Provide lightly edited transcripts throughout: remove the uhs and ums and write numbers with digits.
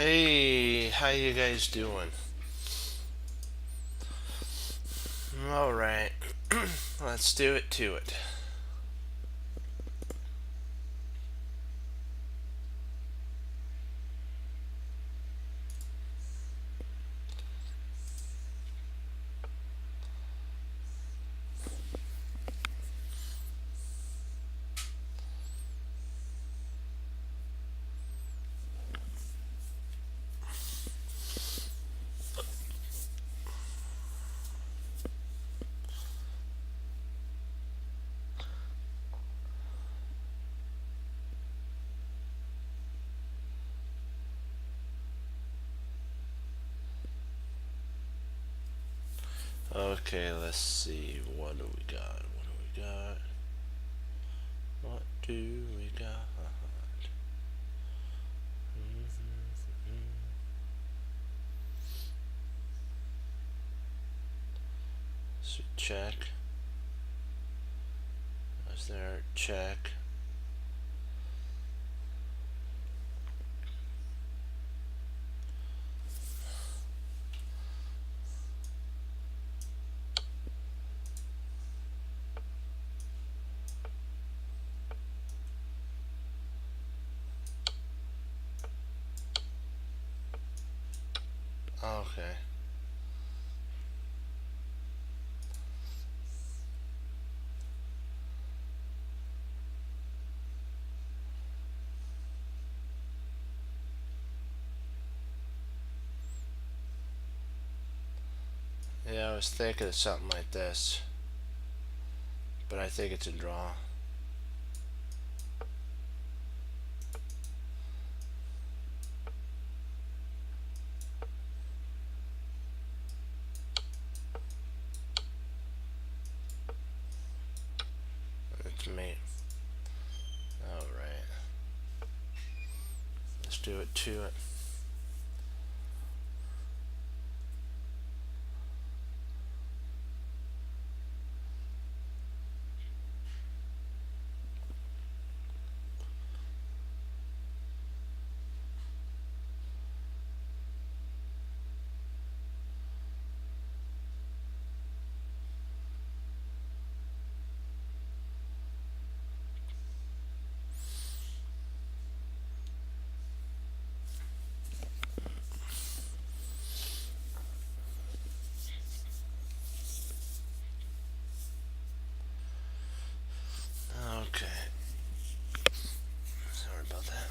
Hey, how you guys doing? All right, let's do it to it. Okay, let's see. What do we got? What do we got? What do we got? So check. Is there a check? Okay. Yeah, I was thinking of something like this, but I think it's a draw. It's me. All right. Let's do it to it. Okay. Sorry about that.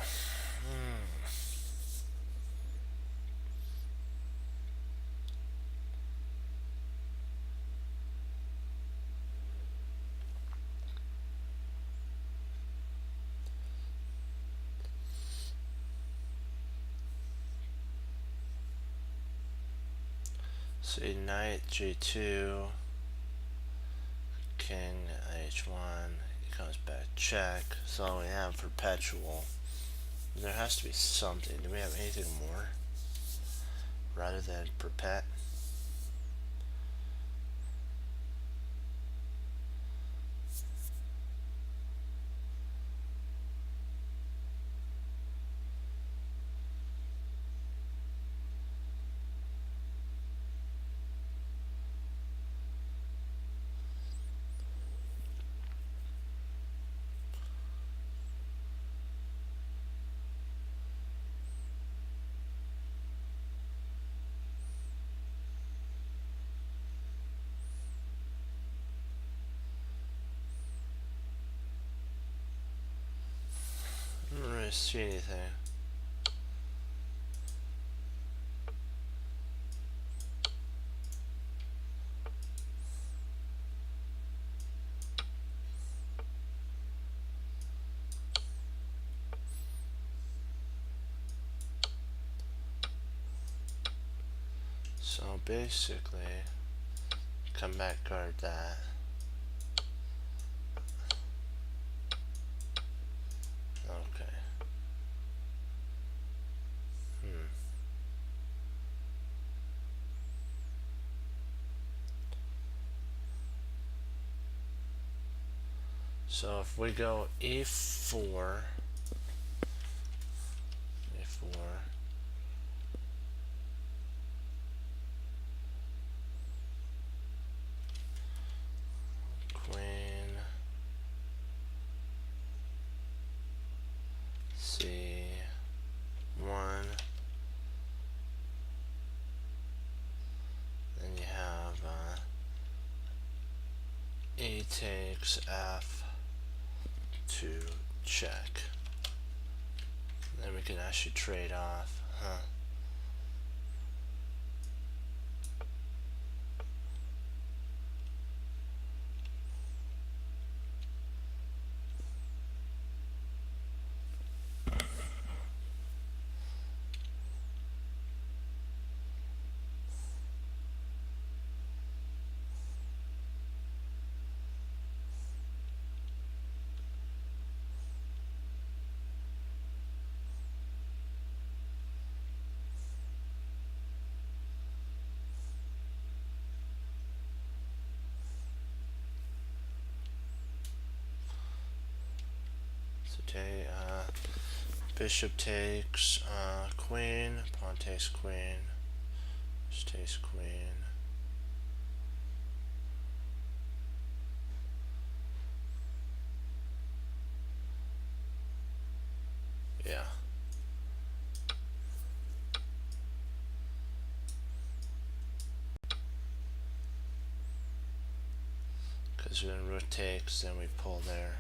See, knight G2, king H1, he comes back check, so we have perpetual. There has to be something. Do we have anything more rather than perpet? I don't really see anything. So basically, come back guard that. Okay. Hmm. So if we go E4, E4, E takes F to check. Then we can actually trade off, huh? Bishop takes queen, pawn takes queen, just takes queen. Yeah. Because when rook takes, then we pull there.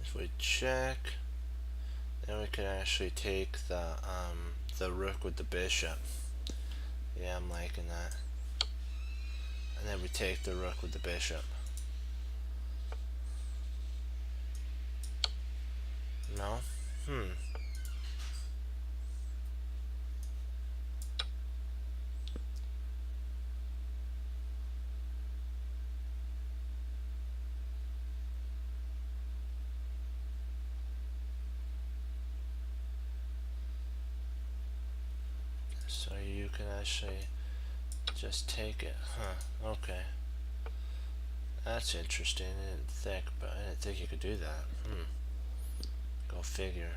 If we check, then we could actually take the rook with the bishop. Yeah, I'm liking that. And then we take the rook with the bishop. No? So you can actually just take it, huh? Okay. That's interesting. I didn't think you could do that. Go figure.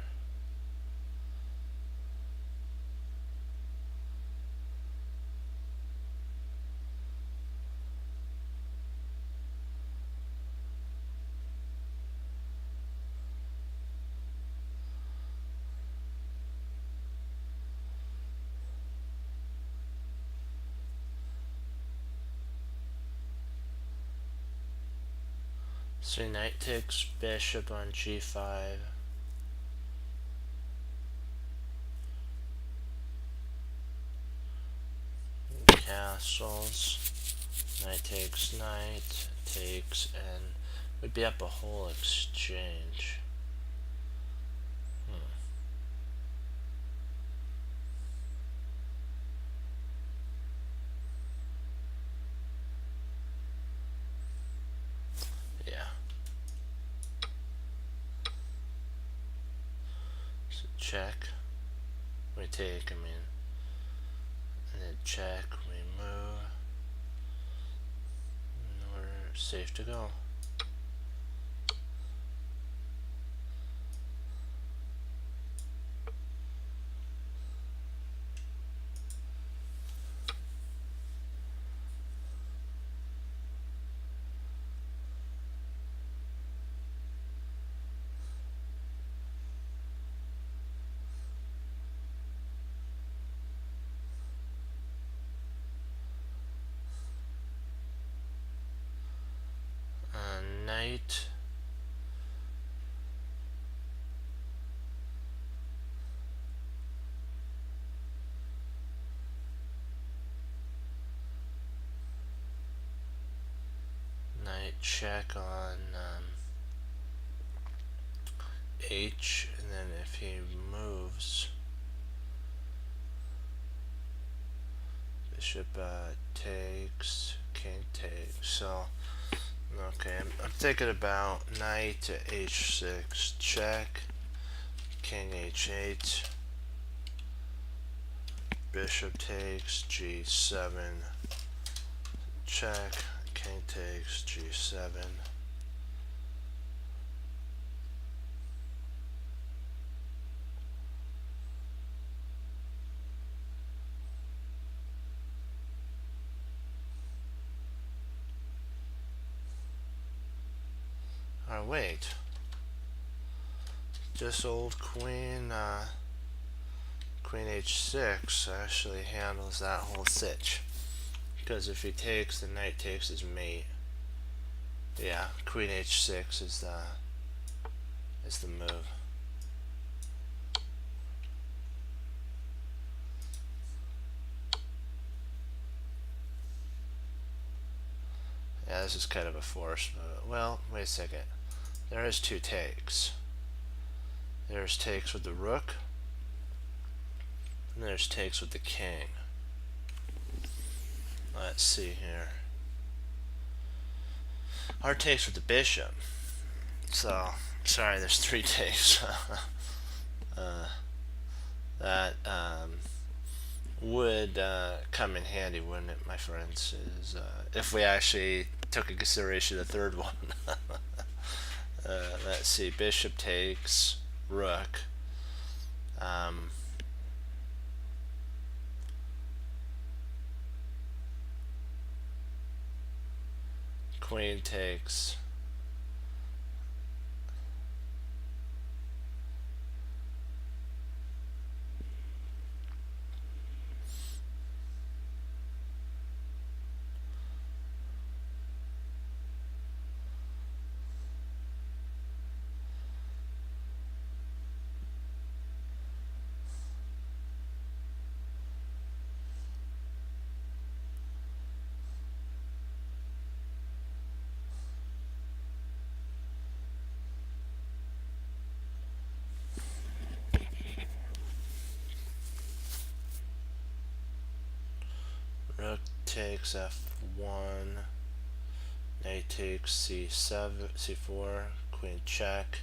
So knight takes bishop on g5. Castles. Knight takes knight, takes, and we'd be up a whole exchange. Yeah. So check. We take, and then check, we move. And we're safe to go. Knight. Knight check on H, and then if he moves, bishop takes, king takes. So okay, I'm thinking about knight to h6 check, king h8, bishop takes, g7 check, king takes, g7. Oh wait, this old queen queen h6 actually handles that whole sitch, because if he takes, the knight takes his mate. Yeah, queen h6 is the move. Yeah, this is kind of a forced move. Well, wait a second. There is two takes. There's takes with the rook, and there's takes with the king. Let's see here. Our takes with the bishop. So, sorry, there's three takes. That would come in handy, wouldn't it, my friends? Is if we actually took in consideration the third one. Let's see, bishop takes, rook. Queen takes. Rook takes f1, knight takes c7, c4, queen check.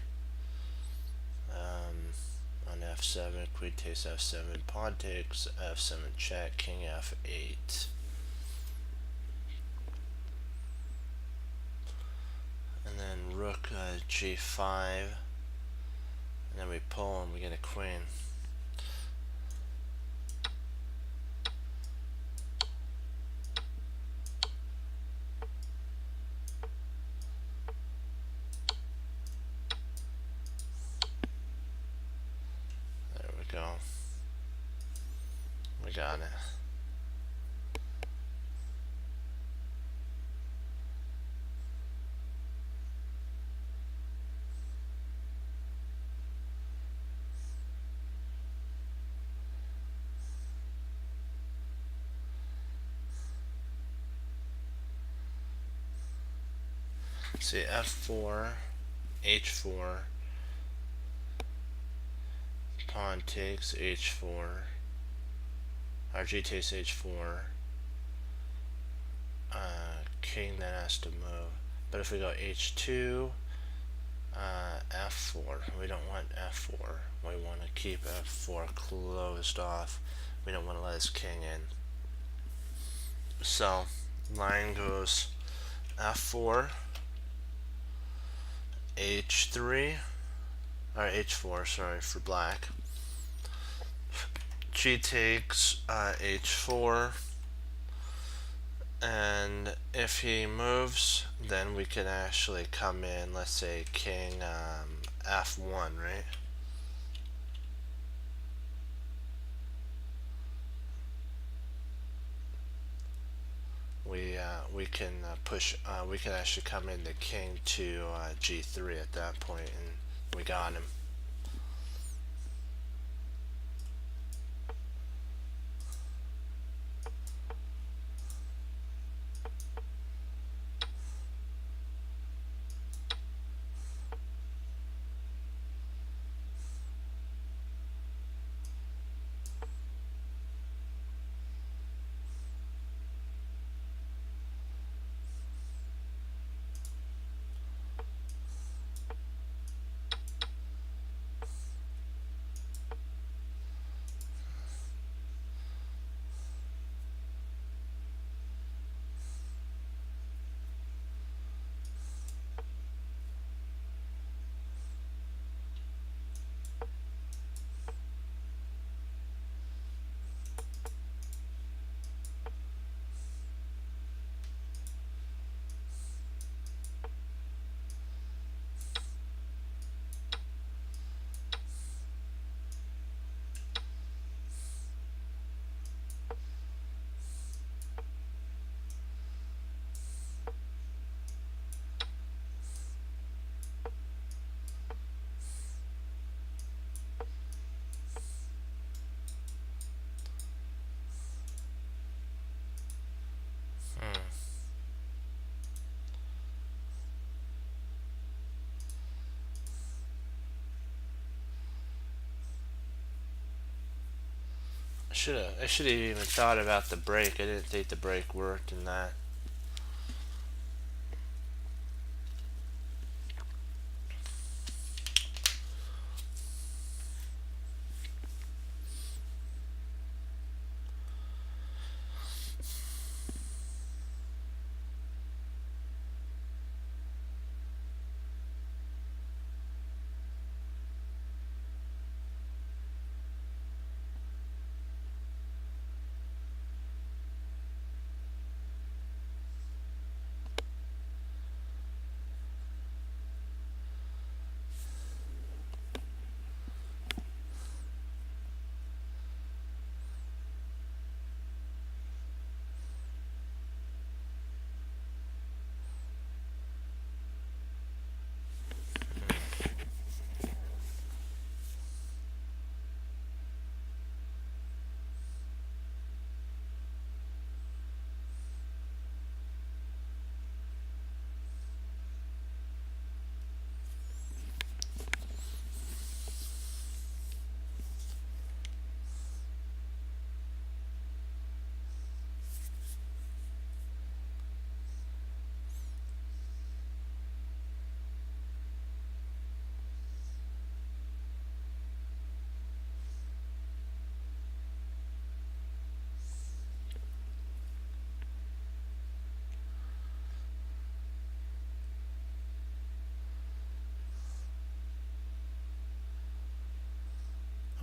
On f7, queen takes f7, pawn takes f7 check, king f8. And then rook g5, and then we pull and we get a queen. Go. We got it. See, f4, h4, pawn takes h4, rg takes h4, king then has to move. But if we go h2, f4, we don't want f4. We want to keep f4 closed off. We don't want to let his king in. So, line goes f4, h3, or h4, sorry, for black. G takes h4, and if he moves, then we can actually come in, let's say king f1, right? We can push. We can actually come in the king to g3 at that point, and we got him. I should have even thought about the break. I didn't think the break worked in that.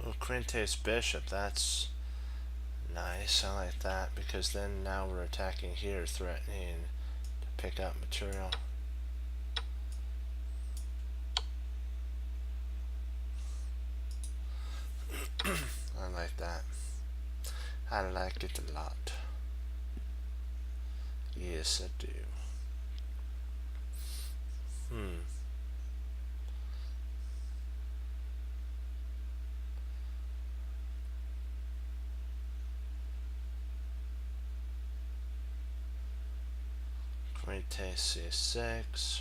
Oh, Queen takes bishop. That's nice. I like that because then now we're attacking here, threatening to pick up material. I like that. I like it a lot. Yes, I do. Queen takes c6.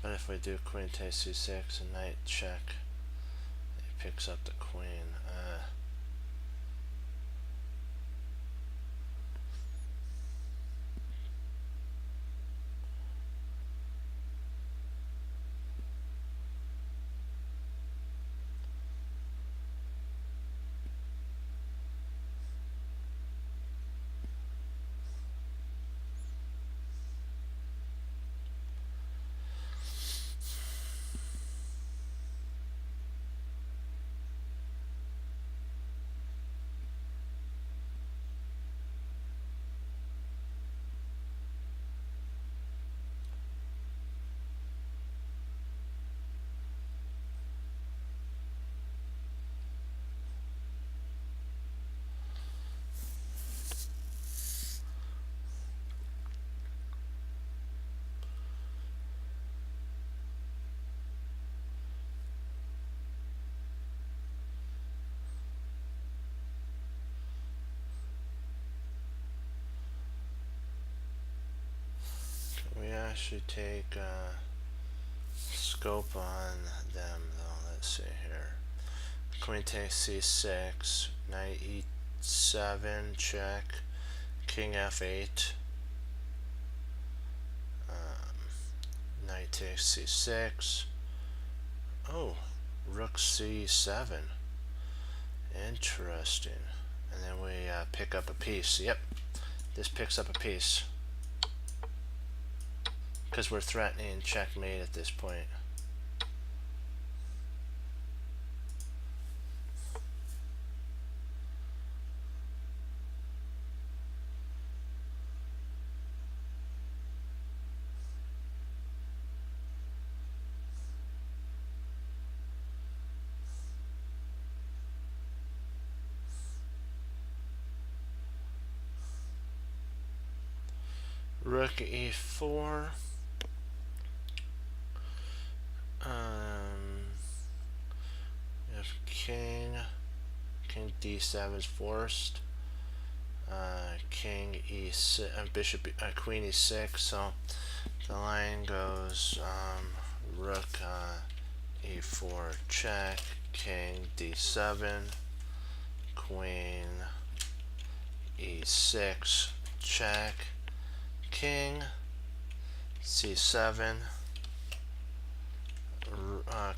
But if we do queen takes c6 and knight check, he picks up the queen. We actually take scope on them though. Let's see here. Queen takes c6, knight e7 check, king f8, knight takes c6. Oh, rook c7. Interesting. And then we pick up a piece. Yep, this picks up a piece because we're threatening checkmate at this point. Rook e4. We have king d7 is forced. King e6, bishop, queen e6. So the line goes rook e4 check, king d7, queen e6 check, king c7,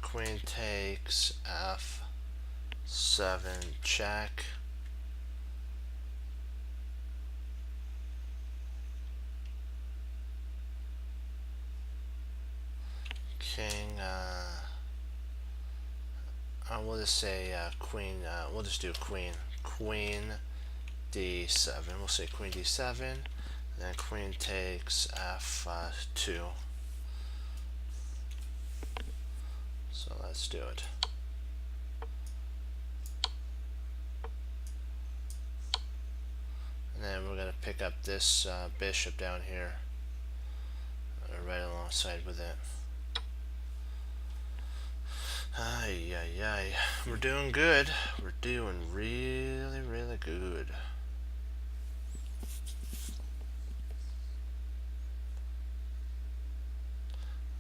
queen takes f7 check, king we'll just say queen, we'll just do queen d7, we'll say queen d7, and then queen takes f2. So let's do it. And then we're going to pick up this bishop down here right alongside with it. Ay, ay, ay. We're doing good. We're doing really, really good.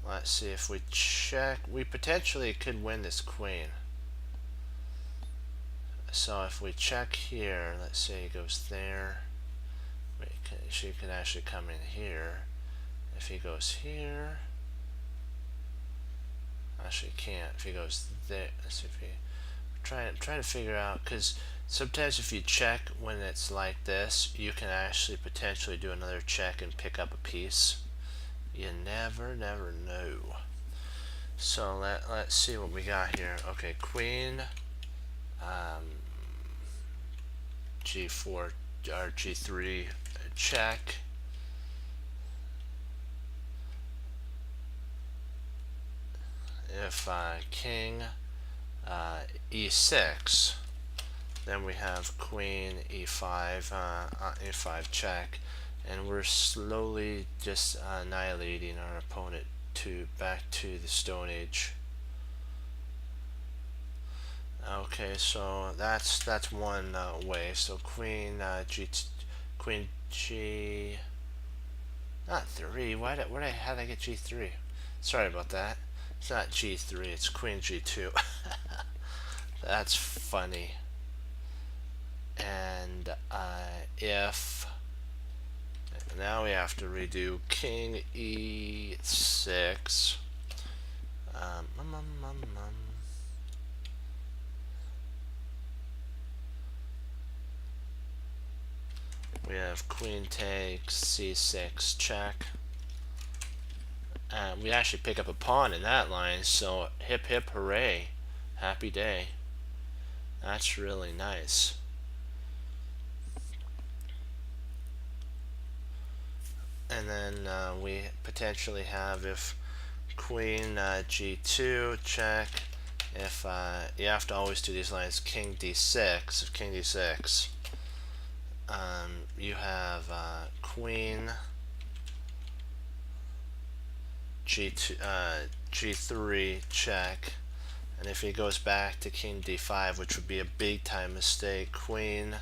Let's see if we check. We potentially could win this queen. So if we check here, let's say he goes there. She could actually come in here. If he goes here, actually can't. If he goes there, let's see if he try to figure out, because sometimes if you check when it's like this, you can actually potentially do another check and pick up a piece. You never know. So let's see what we got here. Okay, queen g4 or g3 check. If king e6, then we have queen e5, e5 check, and we're slowly just annihilating our opponent back to the Stone Age. Okay, so that's one way. So queen queen g, not 3. How did I get g3? Sorry about that. It's not g3. It's queen g2. That's funny. And if now we have to redo king e6. We have queen takes c6 check. We actually pick up a pawn in that line, so hip hip hooray, happy day. That's really nice. And then we potentially have, if queen g2 check, if you have to always do these lines, king d6. If king d6, you have queen g3 check, and if he goes back to king d5, which would be a big time mistake, queen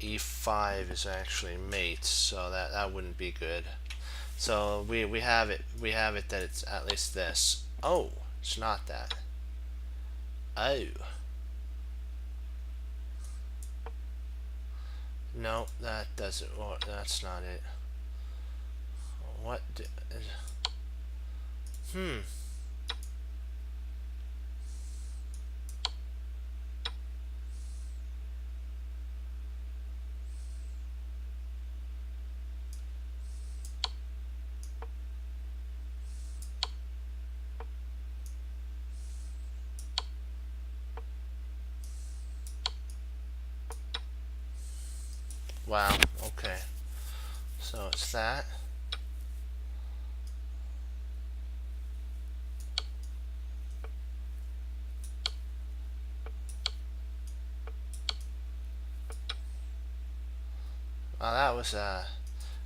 e5 is actually mate, so that wouldn't be good. So we have it that it's at least this. Oh, it's not that. Oh. No, that doesn't work. That's not it. What? Wow, okay. So it's that. Well, that was,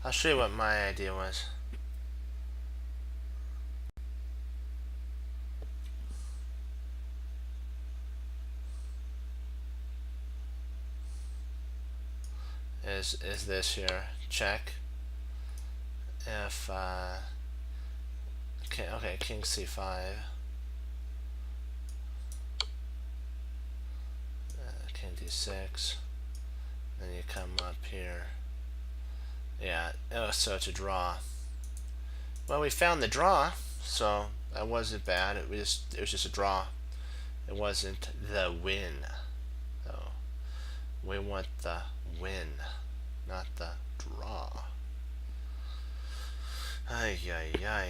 I'll show you what my idea was. is this here. Check. If okay, king c5. King d6. Then you come up here. Yeah. Oh, so it's a draw. Well, we found the draw, so that wasn't bad. It was just a draw. It wasn't the win. So we want the win, not the draw. Ay, ay, ay.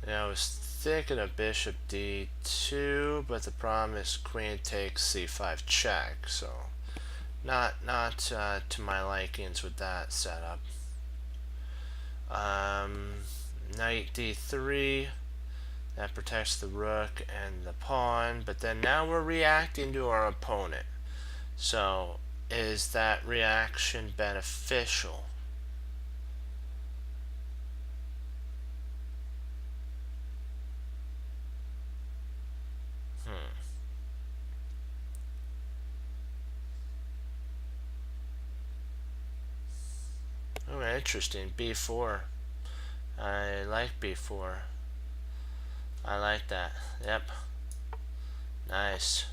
Yeah, I was thinking of bishop d2, but the problem is queen takes c5 check, so not to my likings with that setup. Knight d3, that protects the rook and the pawn, but then now we're reacting to our opponent. So is that reaction beneficial? Oh, interesting. b4. I like b4. I like that. Yep. Nice.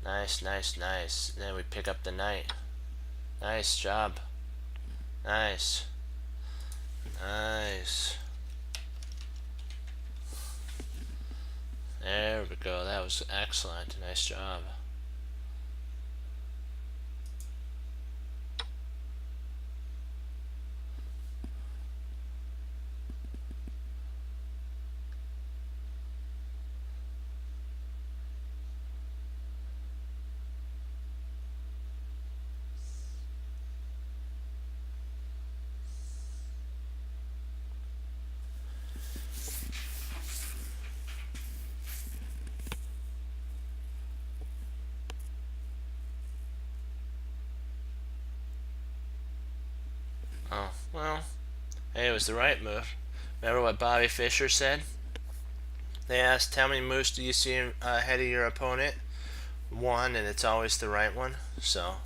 Nice, nice, nice. Then we pick up the knight. Nice job. Nice. Nice. There we go. That was excellent. Nice job. Oh, well, hey, it was the right move. Remember what Bobby Fischer said? They asked, how many moves do you see ahead of your opponent? One, and it's always the right one. So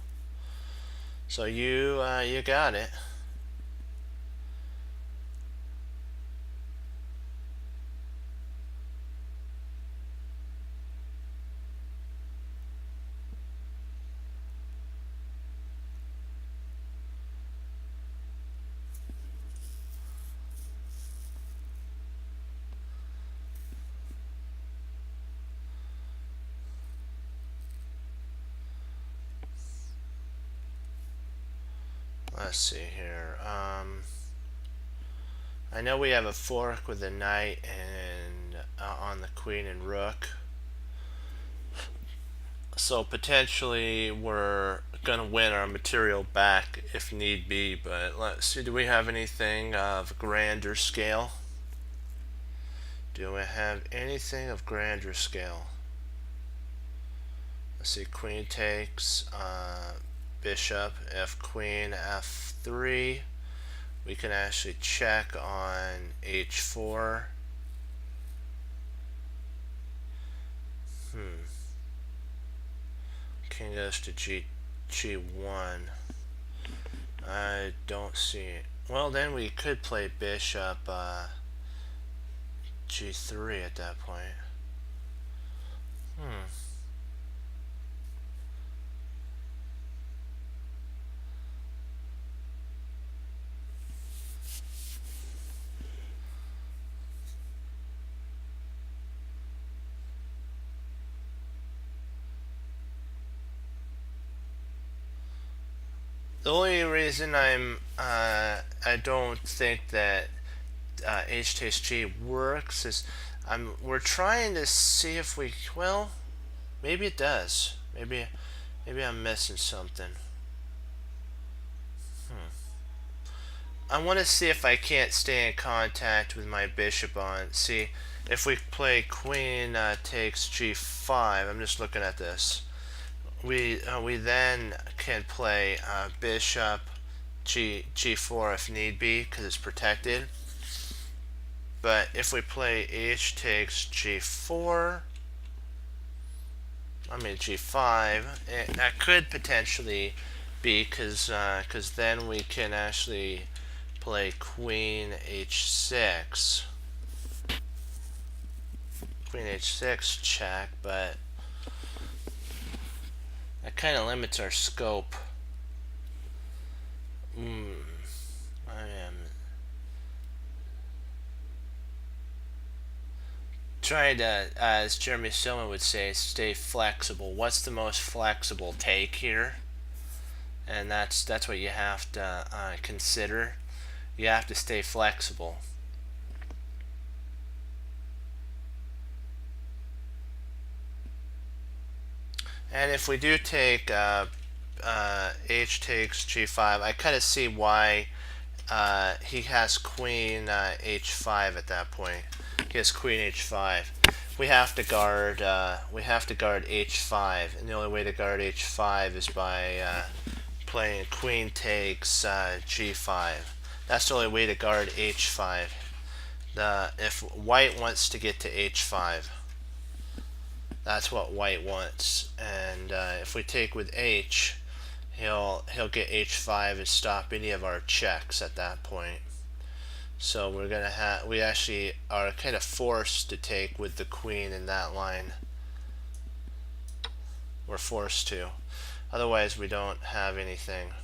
you got it. Let's see here. I know we have a fork with the knight and on the queen and rook. So potentially we're gonna win our material back if need be, but let's see, do we have anything of grander scale? Do we have anything of grander scale? Let's see, queen takes, bishop, f queen, f3. We can actually check on h4. King goes to g1. I don't see it. Well, then we could play bishop g3 at that point. The only reason I don't think that h takes g works is we're trying to see if we, well, maybe it does. Maybe I'm missing something. I want to see if I can't stay in contact with my bishop on. See, if we play queen takes g5, I'm just looking at this. We then can play bishop g4 if need be because it's protected. But if we play h takes g4, I mean g5, that could potentially be because then we can actually play queen h6, queen h6 check, but that kind of limits our scope. I am trying to, as Jeremy Silman would say, stay flexible. What's the most flexible take here? And that's what you have to consider. You have to stay flexible. And if we do take h takes g5, I kind of see why he has queen h5 at that point. He has queen h5. We have to guard h5, and the only way to guard h5 is by playing queen takes g5. That's the only way to guard h5. If white wants to get to h5, that's what white wants. And if we take with h, he'll get h5 and stop any of our checks at that point. So we actually are kind of forced to take with the queen in that line. We're forced to. Otherwise we don't have anything.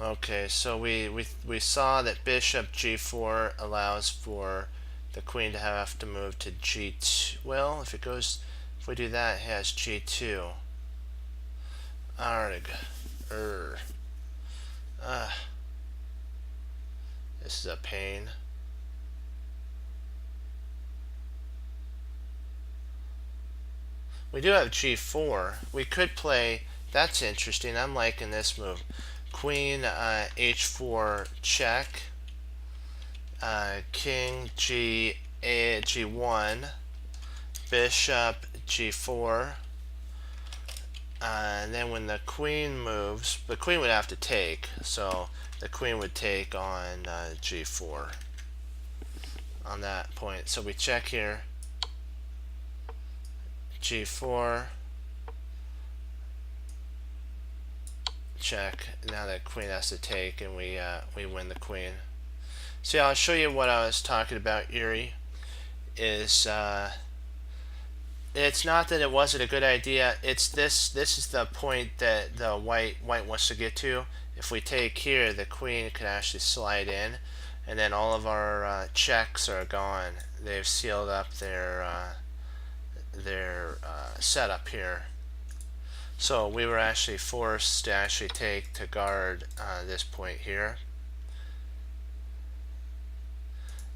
Okay, so we saw that bishop g4 allows for the queen to have to move to g2. Well, if we do that, it has g2. Arg. This is a pain. We do have g4. We could play, that's interesting, I'm liking this move. Queen h4 check, king g1, bishop g4, and then when the queen moves, the queen would have to take, so the queen would take on g4 on that point. So we check here, g4, check. Now that queen has to take, and we win the queen. See, I'll show you what I was talking about, Erie. Is it's not that it wasn't a good idea. It's this is the point that the white wants to get to. If we take here, the queen can actually slide in, and then all of our checks are gone. They've sealed up their setup here. So we were actually forced to actually take to guard this point here.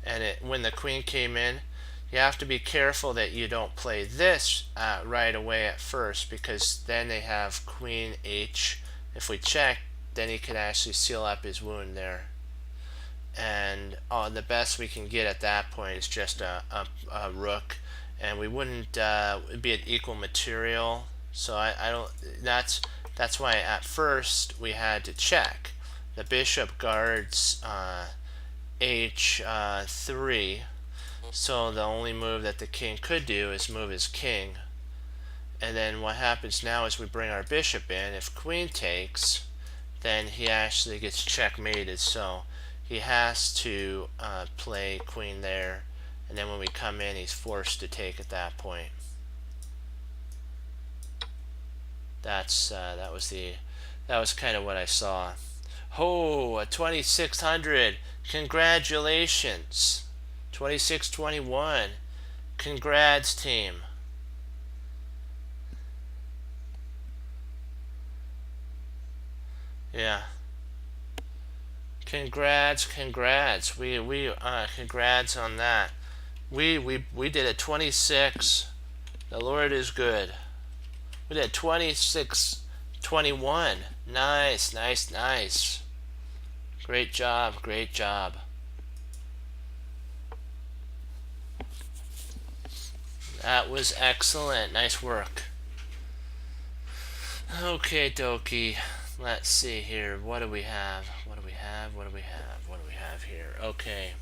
And when the queen came in, you have to be careful that you don't play this right away at first, because then they have queen h. If we check, then he could actually seal up his wound there. And the best we can get at that point is just a rook, and we wouldn't be at equal material. So I don't. That's why at first we had to check. The bishop guards h3, so the only move that the king could do is move his king. And then what happens now is we bring our bishop in. If queen takes, then he actually gets checkmated. So he has to play queen there, and then when we come in, he's forced to take at that point. That was kind of what I saw. Oh, a 2600! Congratulations, 2621. Congrats, team. Yeah. Congrats. We congrats on that. We did a 26. The Lord is good. We did 26 21. Nice, nice, nice. Great job, great job. That was excellent. Nice work. Okay, dokie. Let's see here. What do we have? What do we have? What do we have? What do we have here? Okay.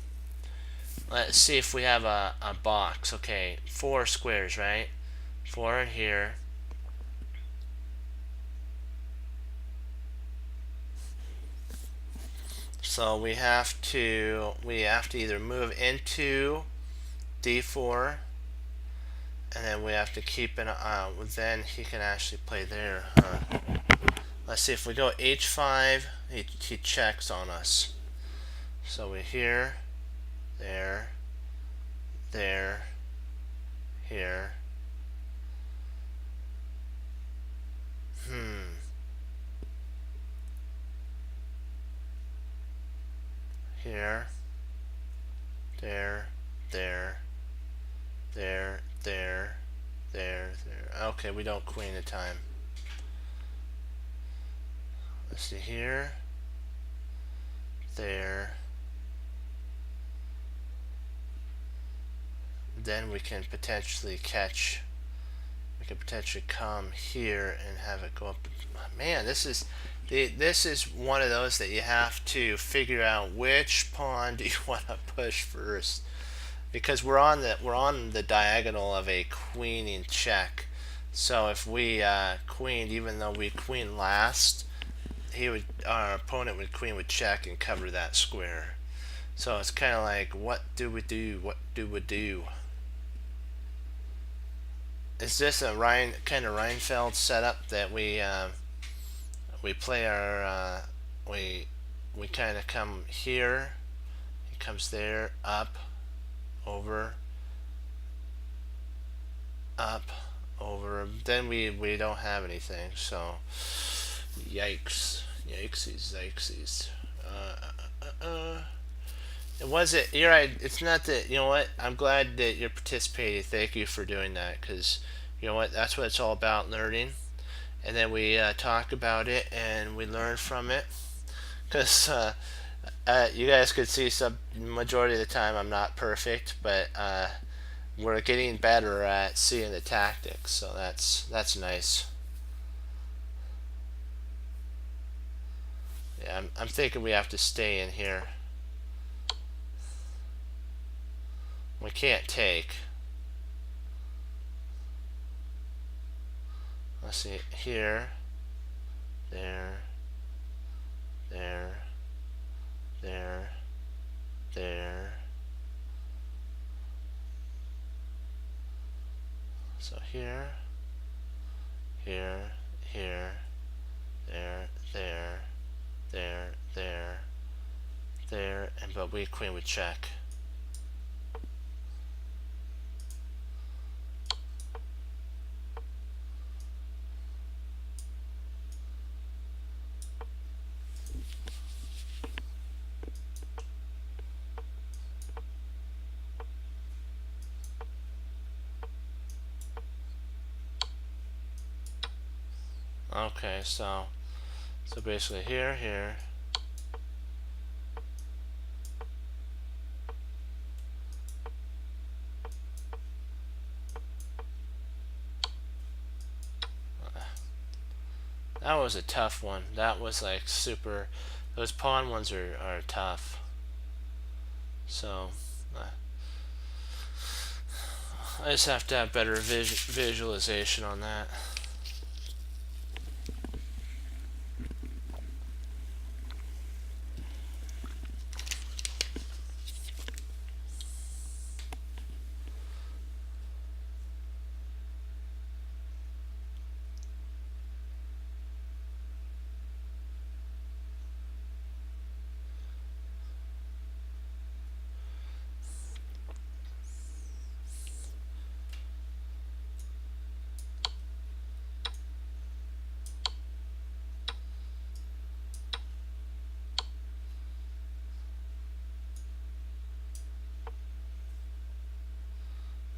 Let's see if we have a box. Okay, 4 squares, right? 4 in here. So we have to either move into D4, and then we have to keep an then he can actually play there. Let's see if we go H5, he checks on us. So we here, there, there, here. Here, there, there, there, there, there. Okay, we don't queen the time. Let's see here, there. Then we can potentially catch. We can potentially come here and have it go up. Man, this is one of those that you have to figure out which pawn do you want to push first, because we're on the diagonal of a queening check. So if we queened, even though we queen last, our opponent would queen with check and cover that square. So it's kind of like, what do we do? What do we do? Is this a kind of Reinfeldt setup that we play our we kind of come here, he comes there, up, over, up, over. Then we don't have anything. So yikes, yikesies, yikesies. You're right. It's not that, you know what, I'm glad that you're participating. Thank you for doing that, because you know what, that's what it's all about, learning. And then we talk about it and we learn from it, because you guys could see some majority of the time I'm not perfect, but we're getting better at seeing the tactics, so that's nice. Yeah, I'm thinking we have to stay in here. We can't take. Let's see, here, there, there, there, there. So here, here, here, there, there, there, there, there, and but we queen would check. Okay, so basically here, here. That was a tough one. That was like super. Those pawn ones are tough. So I just have to have better visualization on that.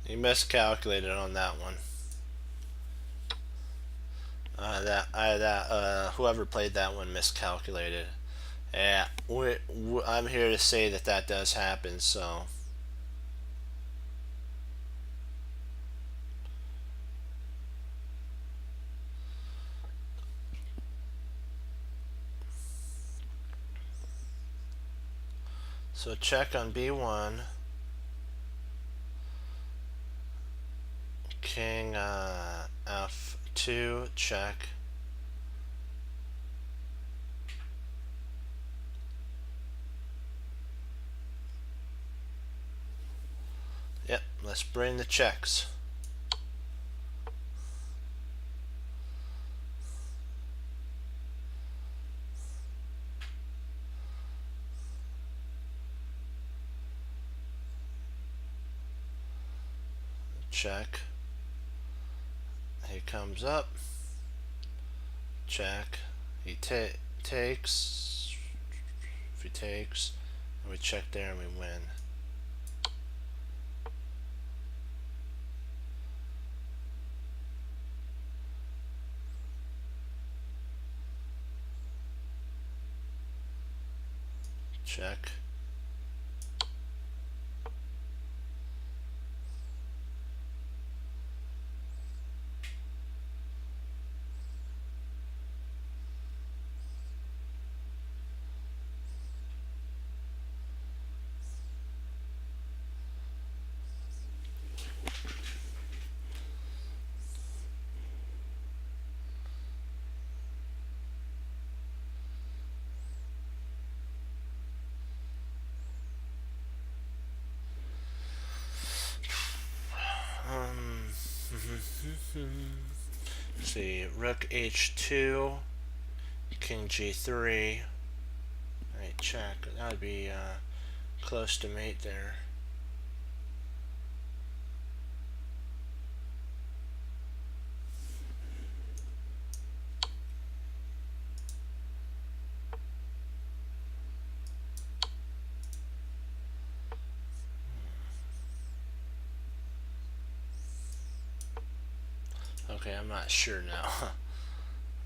You miscalculated on that one. Whoever played that one miscalculated. Yeah, I'm here to say that that does happen. So check on B1. King F2, check. Yep, let's bring the checks. Check. He comes up. Check. He takes. If he takes, and we check there and we win. Check. Let's see, Rook H2, King G3. Alright, check. That would be close to mate there. Okay, I'm not sure now.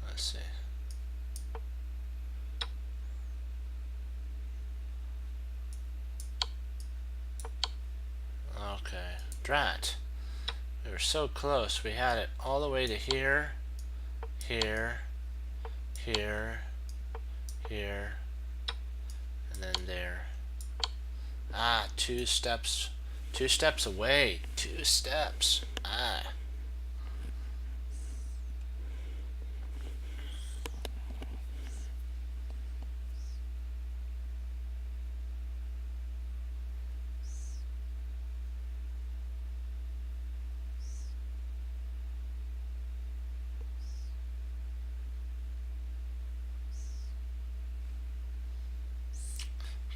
Let's see. Okay, drat. We were so close. We had it all the way to here, here, here, here, and then there. Ah, 2 steps away. 2 steps. Ah.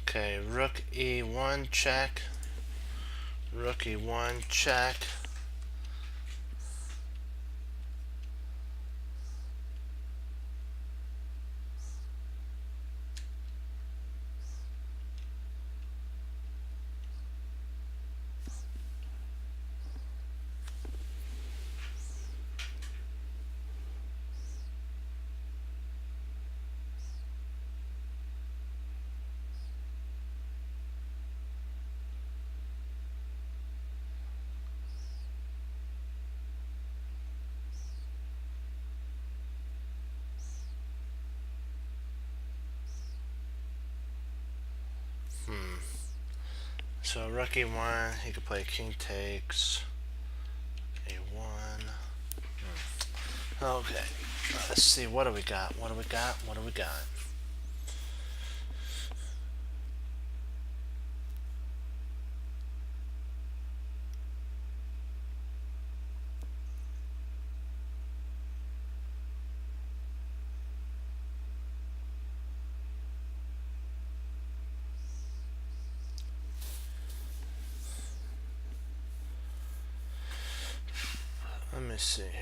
Okay, Rook E1 check. Rook E1 check. So Rook E1, he could play King takes. A1. Okay, let's see. What do we got? What do we got? What do we got? Let me see here.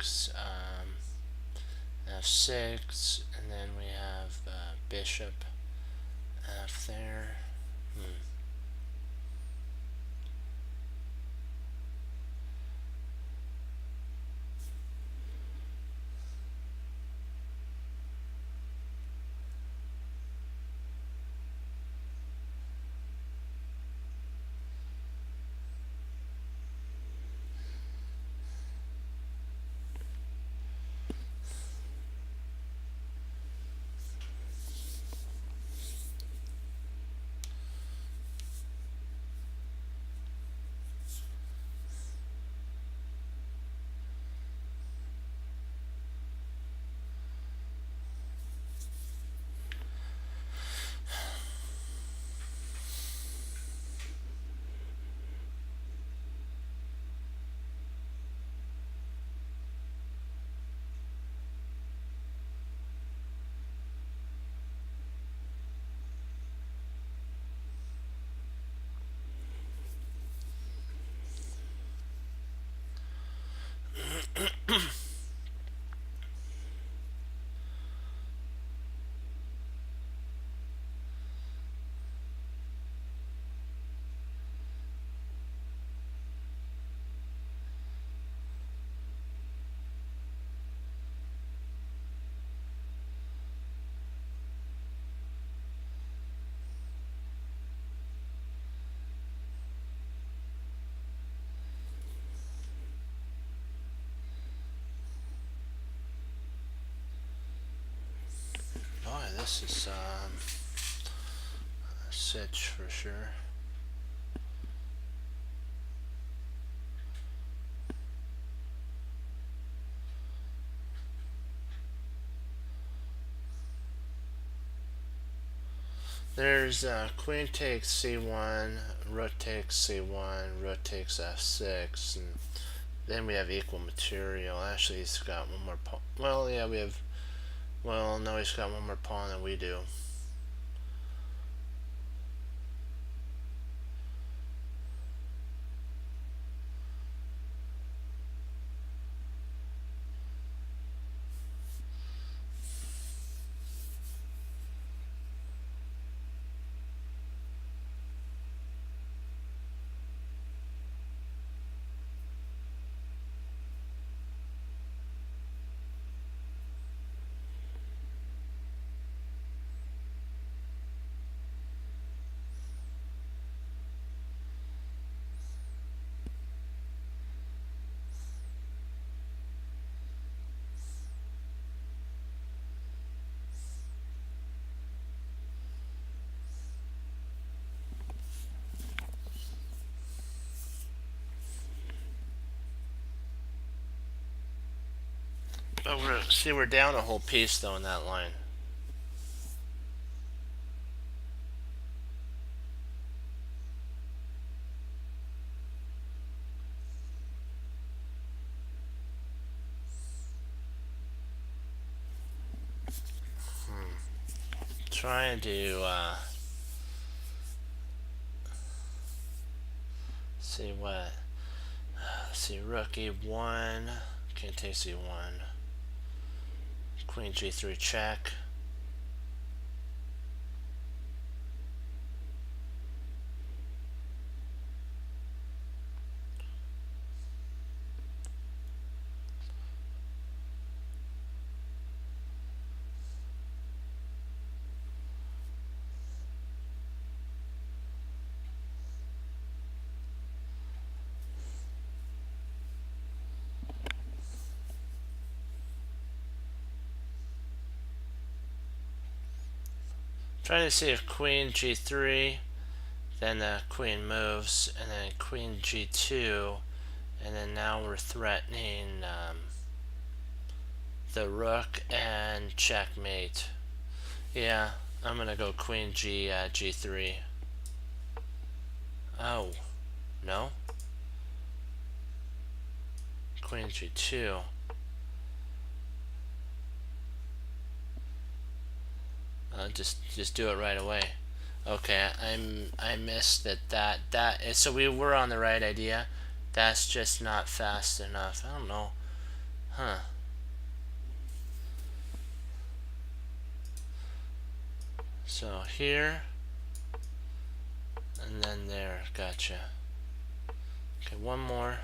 takes f6, and then we have bishop f there. Boy, this is a sitch for sure. There's queen takes c1, rook takes c1, rook takes f6, and then we have equal material. Actually, he's got one more pawn. Well, yeah, we have. Well, no, he's got one more pawn than we do. But we're down a whole piece though in that line. Trying to see what. See, rook e1, can't take c1. Queen g3 check. Trying to see if queen g3, then the queen moves, and then queen g2, and then now we're threatening the rook and checkmate. Yeah, I'm gonna go queen g3. Oh, no? Queen g2. Just do it right away. Okay, I missed that so we were on the right idea. That's just not fast enough. I don't know. Huh. So here, and then there. Gotcha. Okay, one more.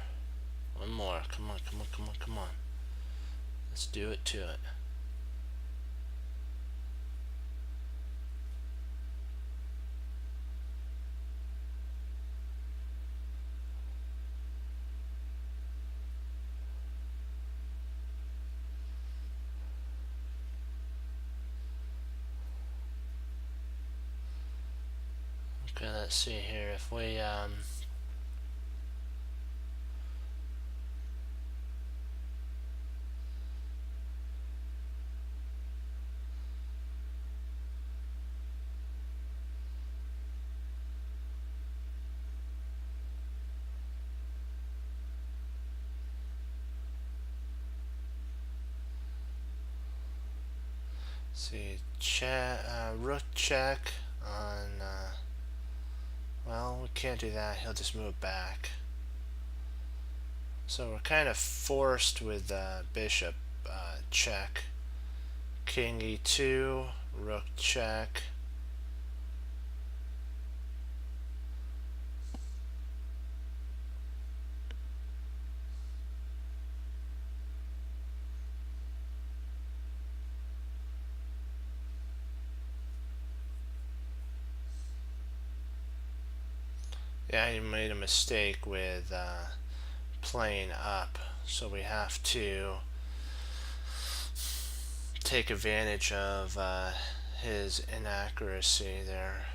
One more. Come on, come on, come on, come on. Let's do it to it. Okay, let's see here. If we see, rook check on, well, we can't do that. He'll just move back. So we're kind of forced with bishop check. King e2, rook check. Yeah, you made a mistake with playing up, so we have to take advantage of his inaccuracy there.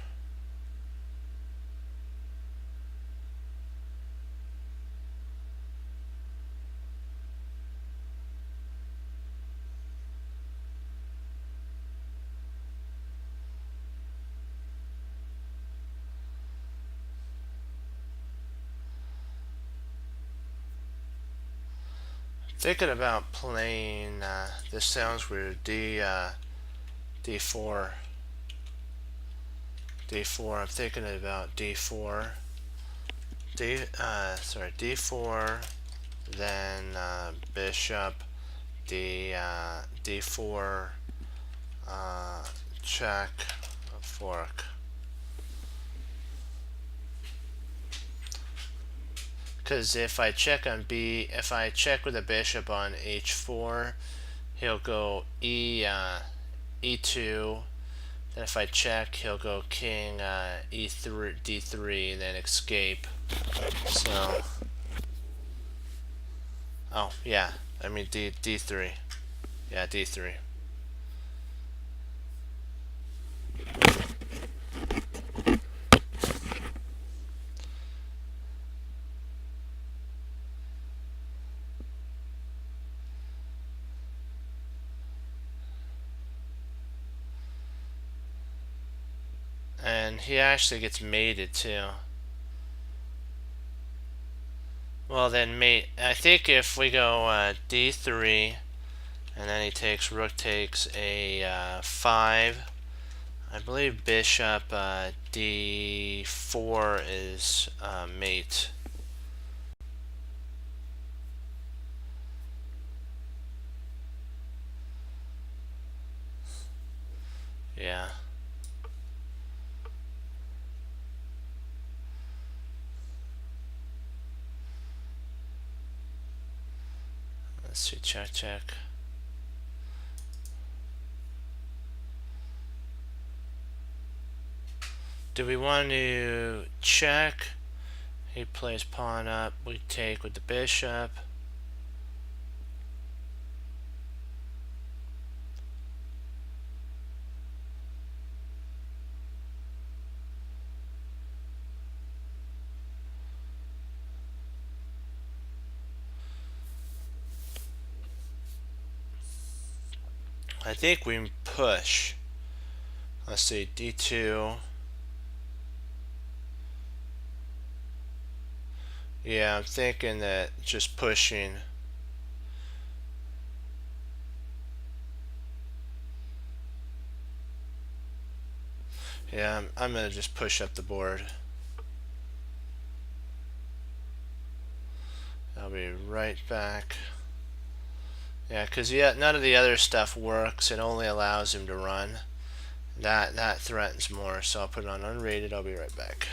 Thinking about playing, this sounds weird, D4. D4, I'm thinking about D4. D4, then bishop, D4, check, fork. Because if I check on if I check with a bishop on H4, he'll go E2. Then if I check, he'll go King E3, D3, then escape. So, oh yeah, I mean D3. Yeah, D3. And he actually gets mated too. Well then mate, I think if we go D3 and then he takes, rook takes a 5, I believe bishop D4 is mate. Yeah. Let's see, check, check. Do we want to check? He plays pawn up, we take with the bishop. I think we push. Let's see, D2. Yeah, I'm thinking that just pushing. Yeah, I'm gonna just push up the board. I'll be right back. Yeah, because none of the other stuff works. It only allows him to run. That threatens more, so I'll put it on unrated. I'll be right back.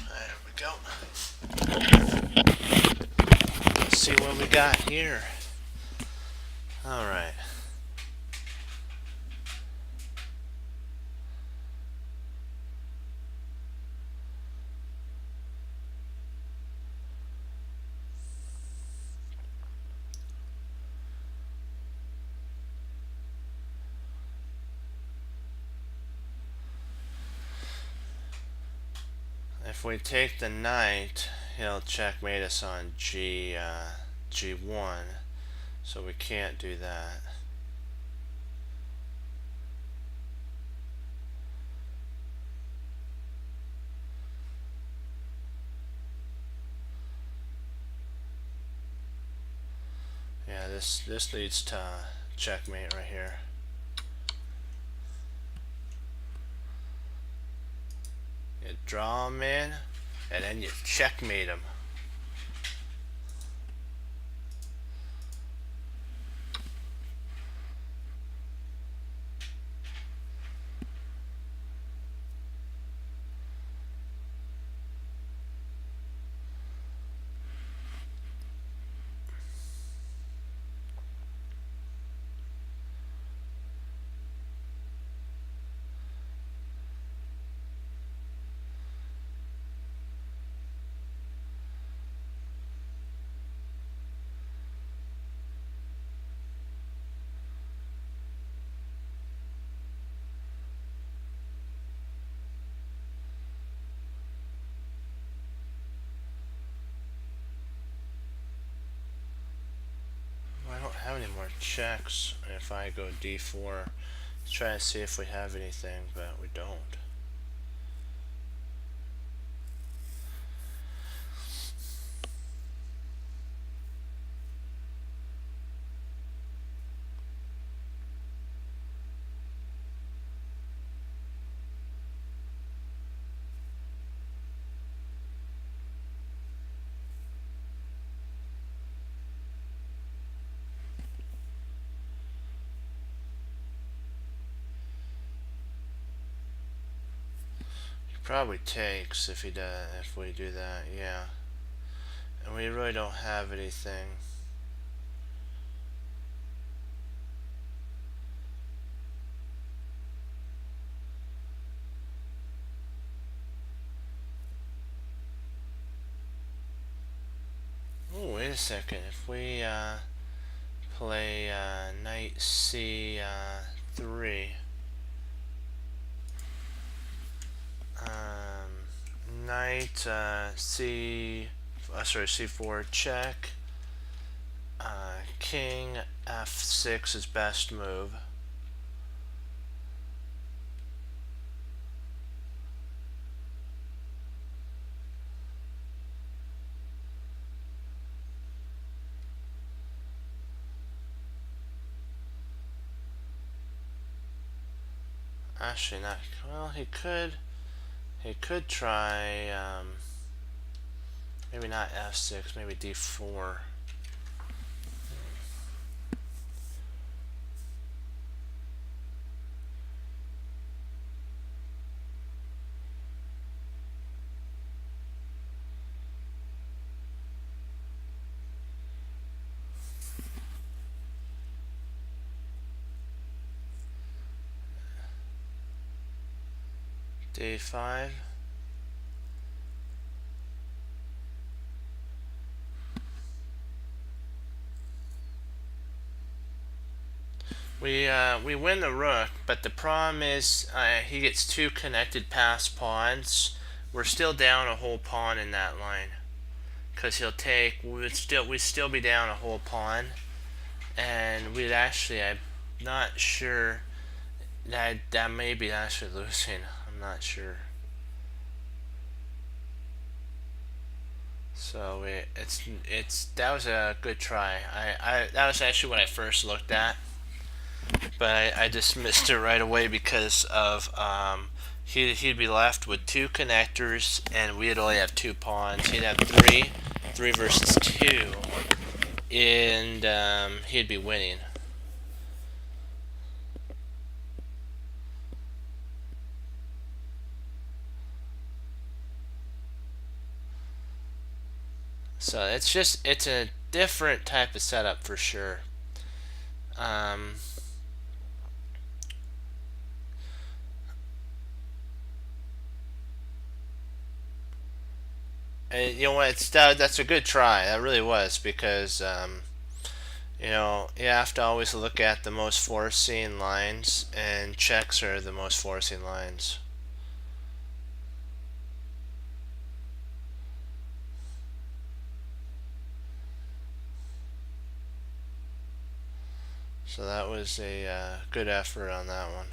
There we go. Let's see what we got here. All right. If we take the knight, he'll checkmate us on G1, so we can't do that. Yeah, this leads to checkmate right here. You draw him in, and then you checkmate him. I don't have any more checks. If I go D4, let's try to see if we have anything, but we don't. Probably takes if he does, if we do that, yeah. And we really don't have anything. Oh, wait a second. If we play knight C3, knight C4 check, king F6 is best move. Actually not, well, he could try, maybe not F6, maybe D4. D5. We win the rook, but the problem is he gets two connected passed pawns. We're still down a whole pawn in that line, because he'll take. We'd still be down a whole pawn, and we'd actually. I'm not sure. That may be actually losing. I'm not sure. So that was a good try. That was actually what I first looked at, but I dismissed it right away because of he'd be left with two connectors and we'd only have two pawns. He'd have three versus two, and he'd be winning. So it's a different type of setup for sure. And you know what? That's a good try. That really was, because you know, you have to always look at the most forcing lines, and checks are the most forcing lines. So that was a good effort on that one.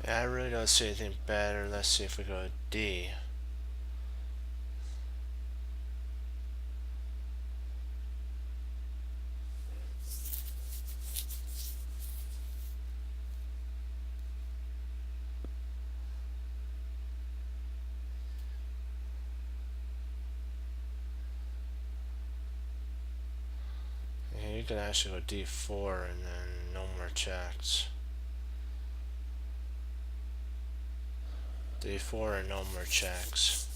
Yeah, I really don't see anything better. Let's see if we go D. Yeah, you can actually go D4 and then no more checks. D4 and no more checks.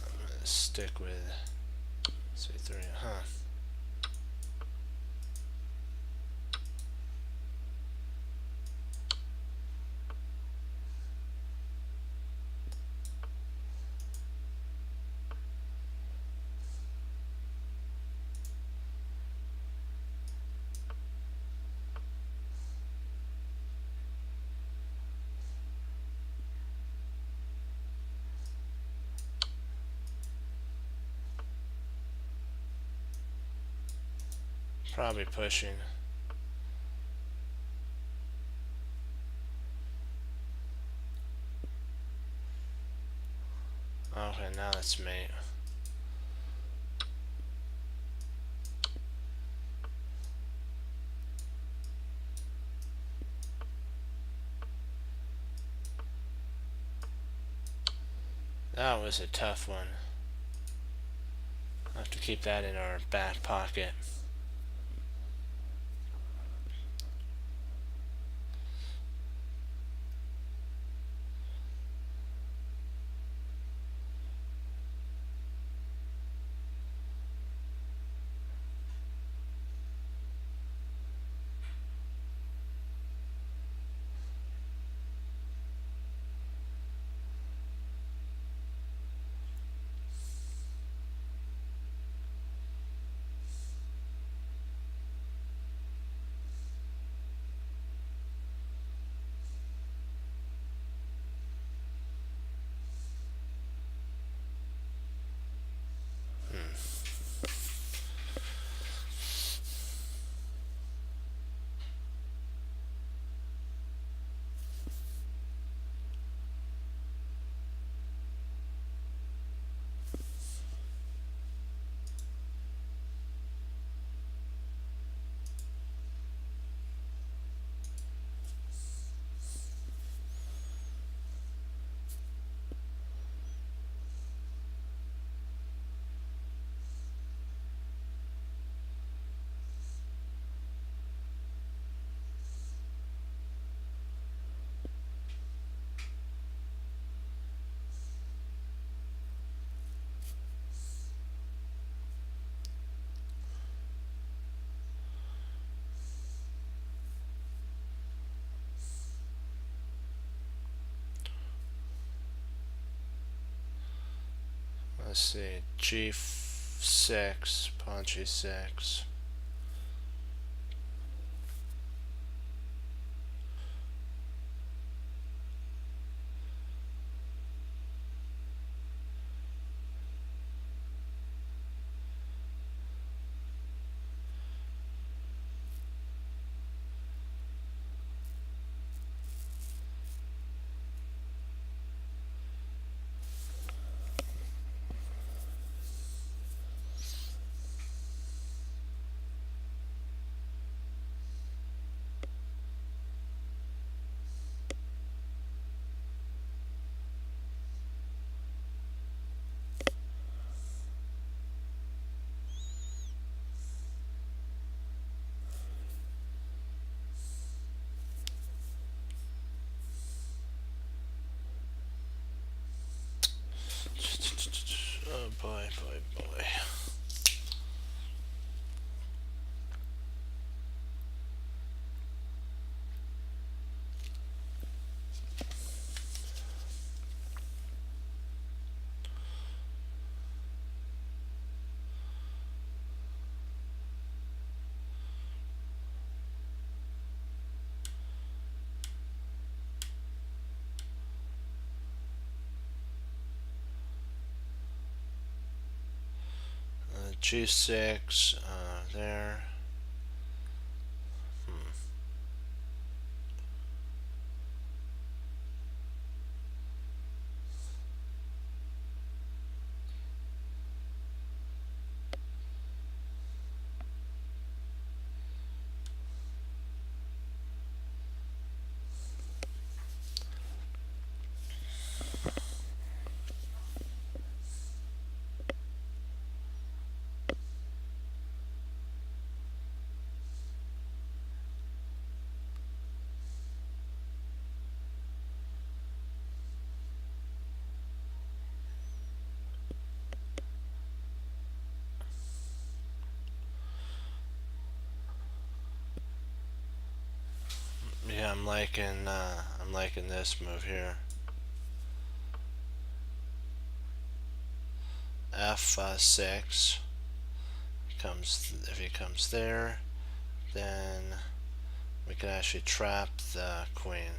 I'm gonna stick with C3, huh? Probably pushing. Okay, now it's mate. That was a tough one. I'll have to keep that in our back pocket. Let's see, G6, pawn G6. boy. G6 there. Yeah, I'm liking this move here. F6 comes. If he comes there, then we can actually trap the queen.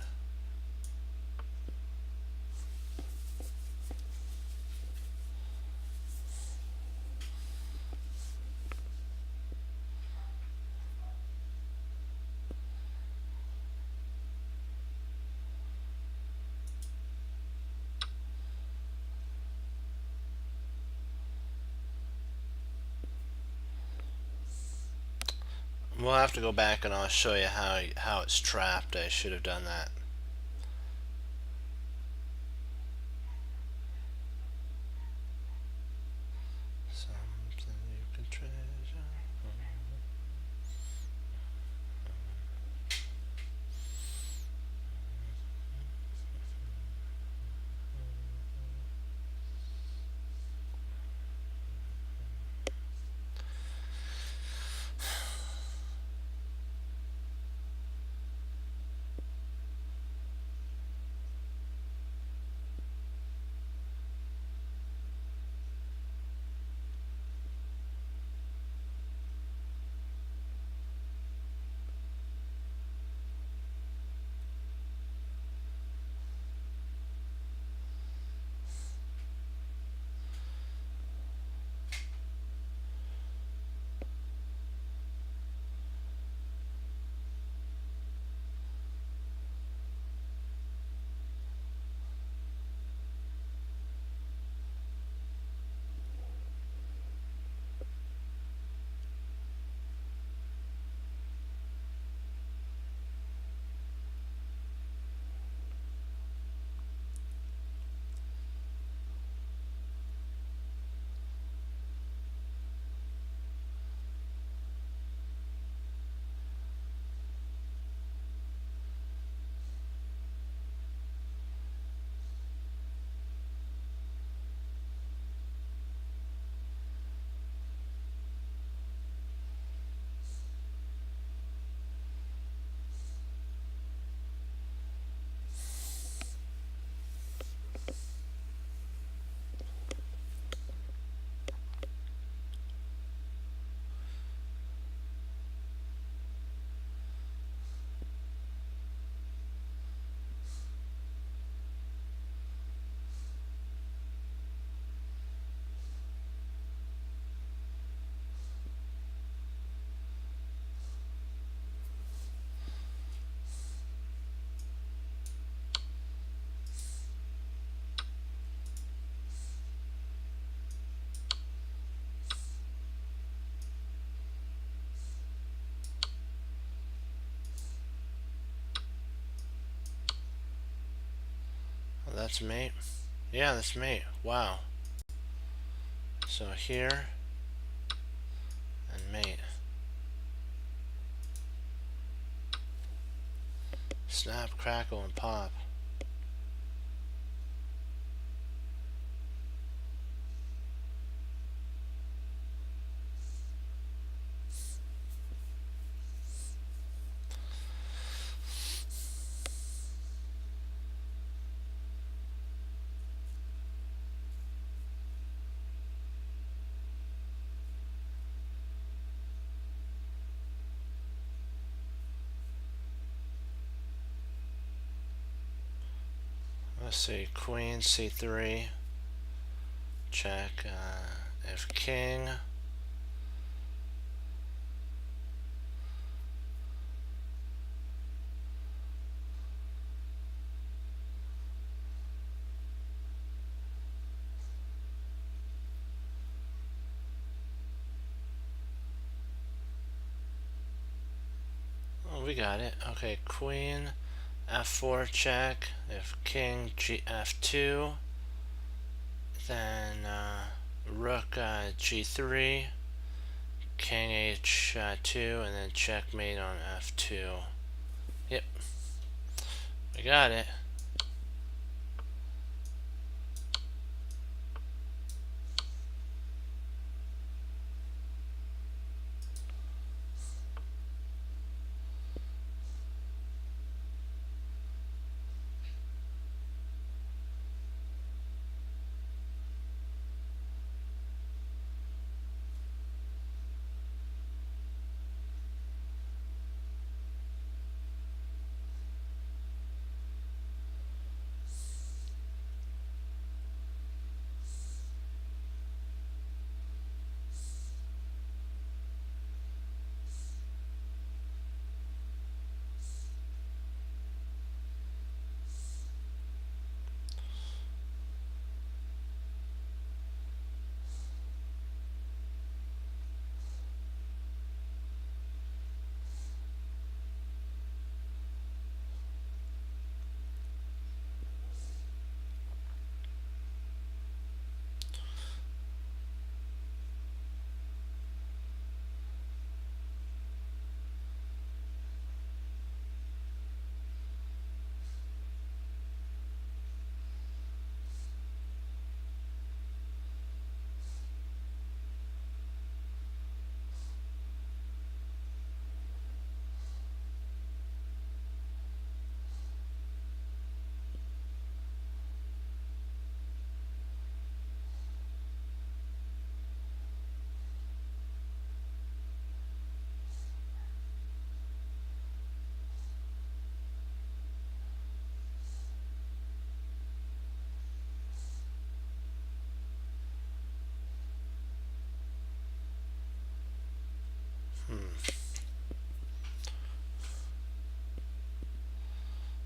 We'll have to go back and I'll show you how it's trapped. I should have done that. Something you can treasure. Well, that's mate. Yeah, that's mate. Wow. So here and mate. Snap, crackle, and pop. Let's see, queen c3, check, if king, oh, we got it. Okay, queen f4 check, if king f2, then rook g3, king h2, and then checkmate on f2. Yep, we got it.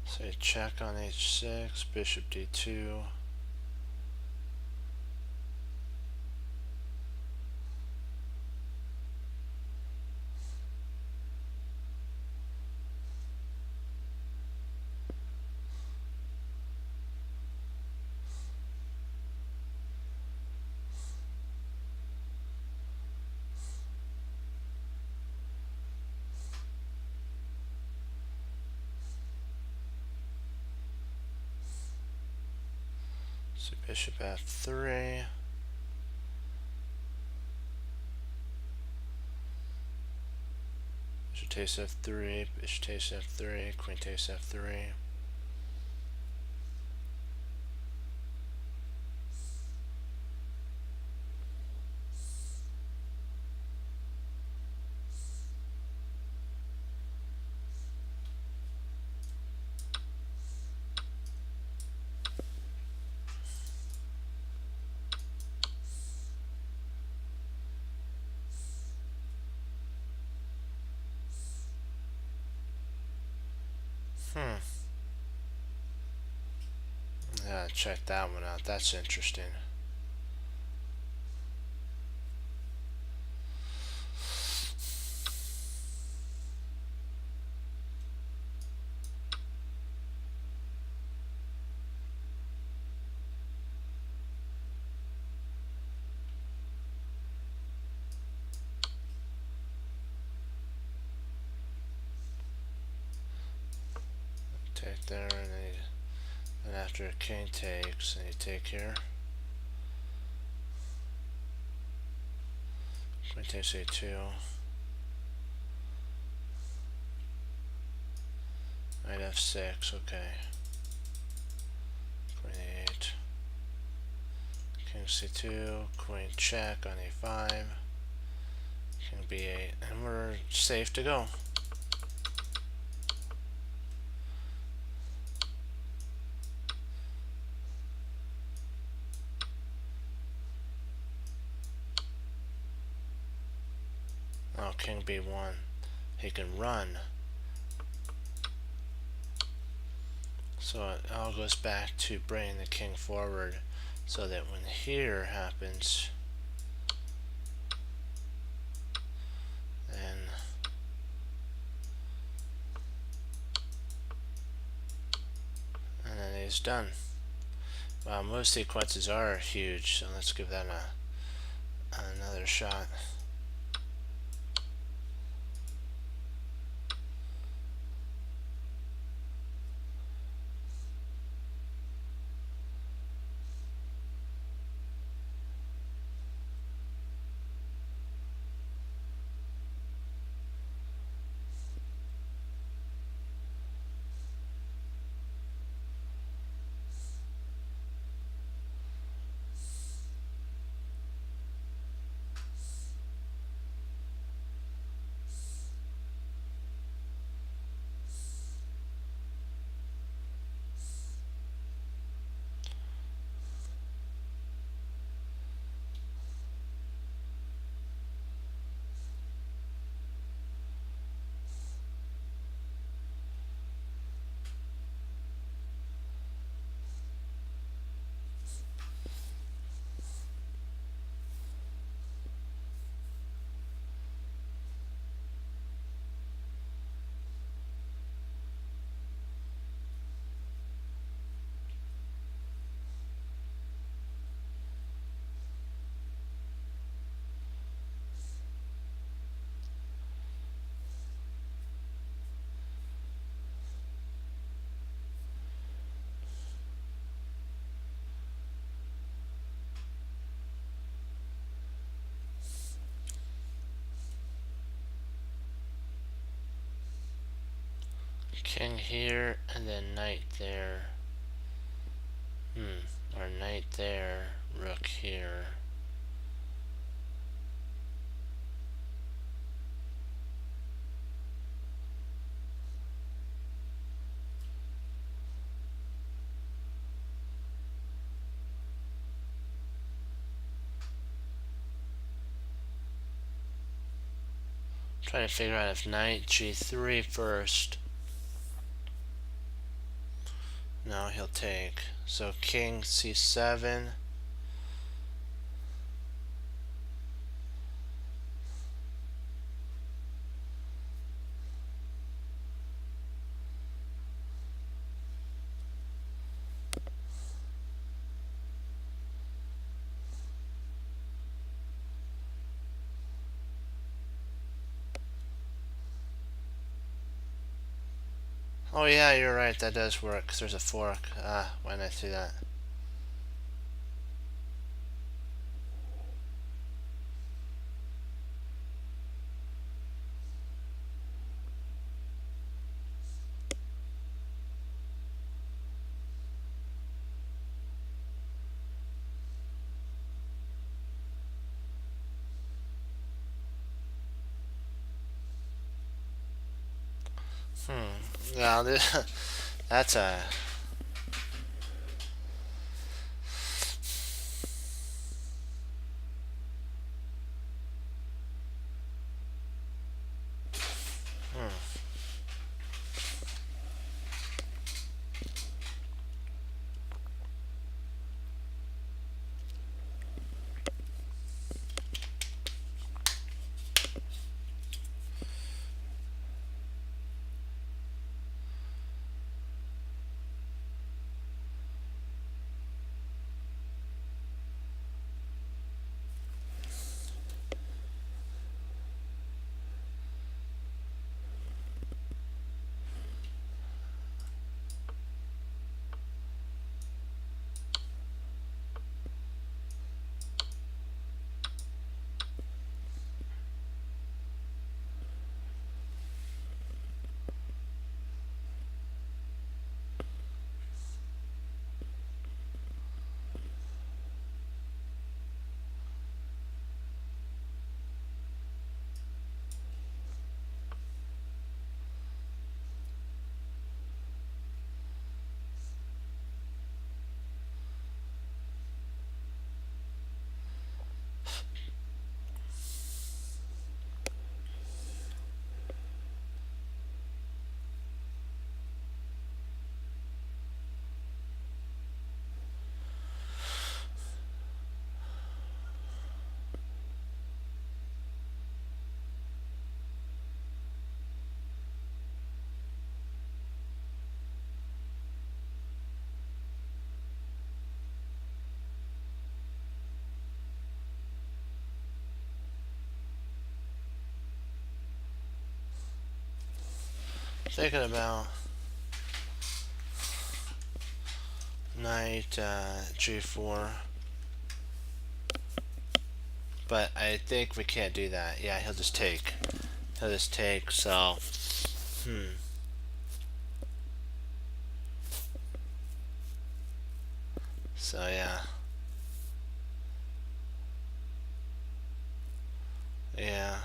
So check on h6, bishop d2. So bishop f3. Bishop takes f3, bishop takes f3, queen takes f3. Yeah, check that one out. That's interesting. Take there, and after a king takes, and you take here. Queen takes a2. Knight f6, okay. Queen a8. King c2, queen check on a5. King b8, and we're safe to go. king b1. He can run. So it all goes back to bringing the king forward so that when here happens, then and then he's done. Wow, most sequences are huge, so let's give that another shot. King here, and then knight there. Or knight there, rook here. Trying to figure out if knight g3 first. No, he'll take. So king c7. Oh yeah, you're right, that does work, because there's a fork. Why didn't I see that? Yeah, that's a... thinking about knight g4, but I think we can't do that. Yeah, he'll just take. He'll just take. So, So yeah. Yeah.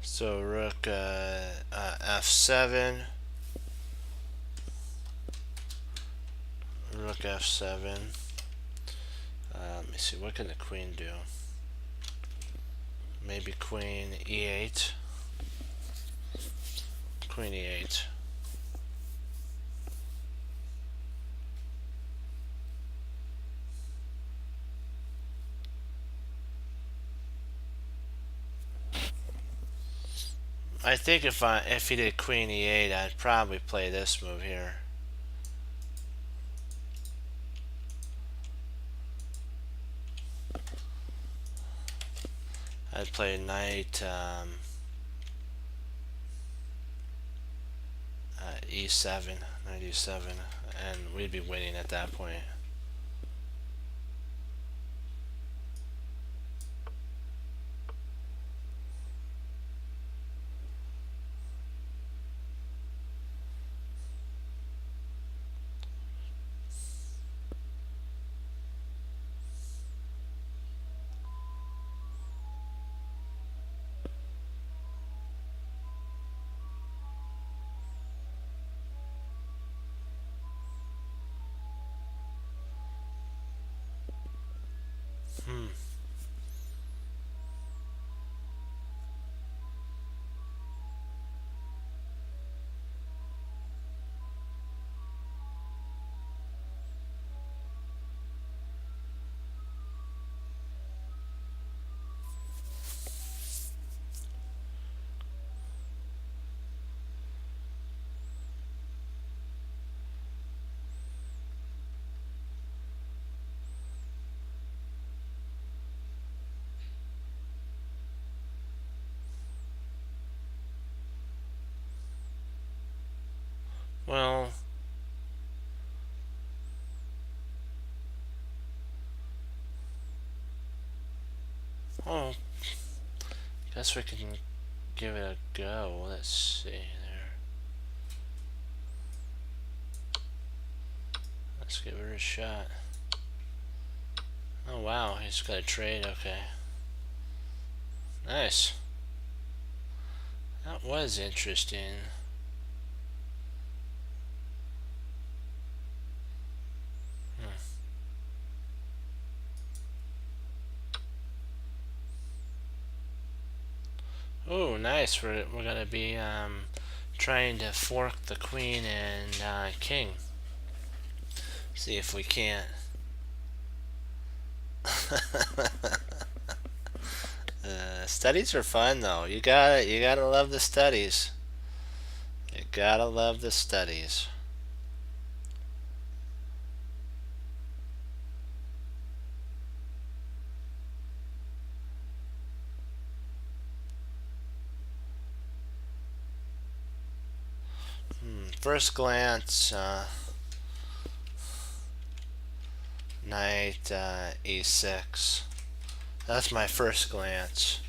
So rook f7. Rook f7. Let me see. What can the queen do? Maybe queen e8. Queen e8. I think if he did queen e8, I'd probably play this move here. I'd play knight e7, knight e7, and we'd be winning at that point. Well, oh, guess we can give it a go. Let's see there. Let's give it a shot. Oh wow, he's got a trade. Okay, nice. That was interesting. Oh, nice. We're gonna be trying to fork the queen and king. See if we can't. Studies are fun though. You gotta love the studies. You gotta love the studies. First glance, knight e6. That's my first glance.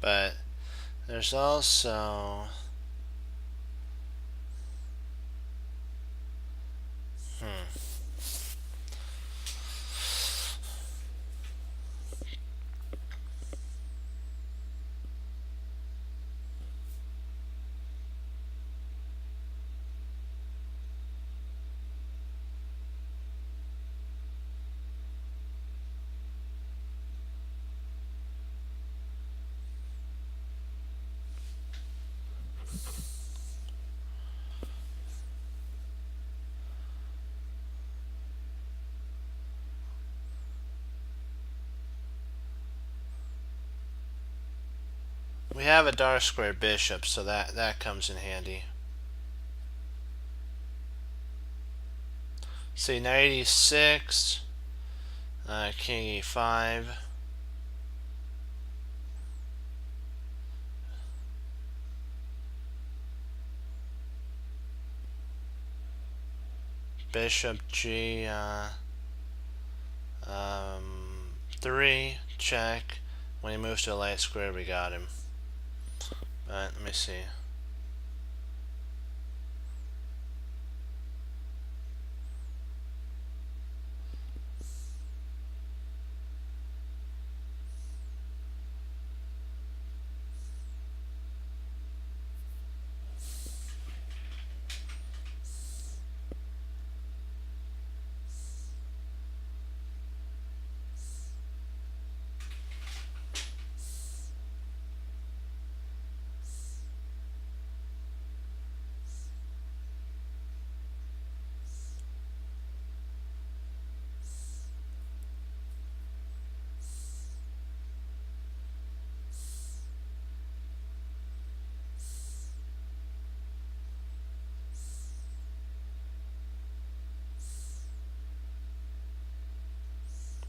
But there's also we have a dark square bishop, so that comes in handy. say knight e6, king e5. Bishop g 3, check. When he moves to a light square, we got him. But let me see.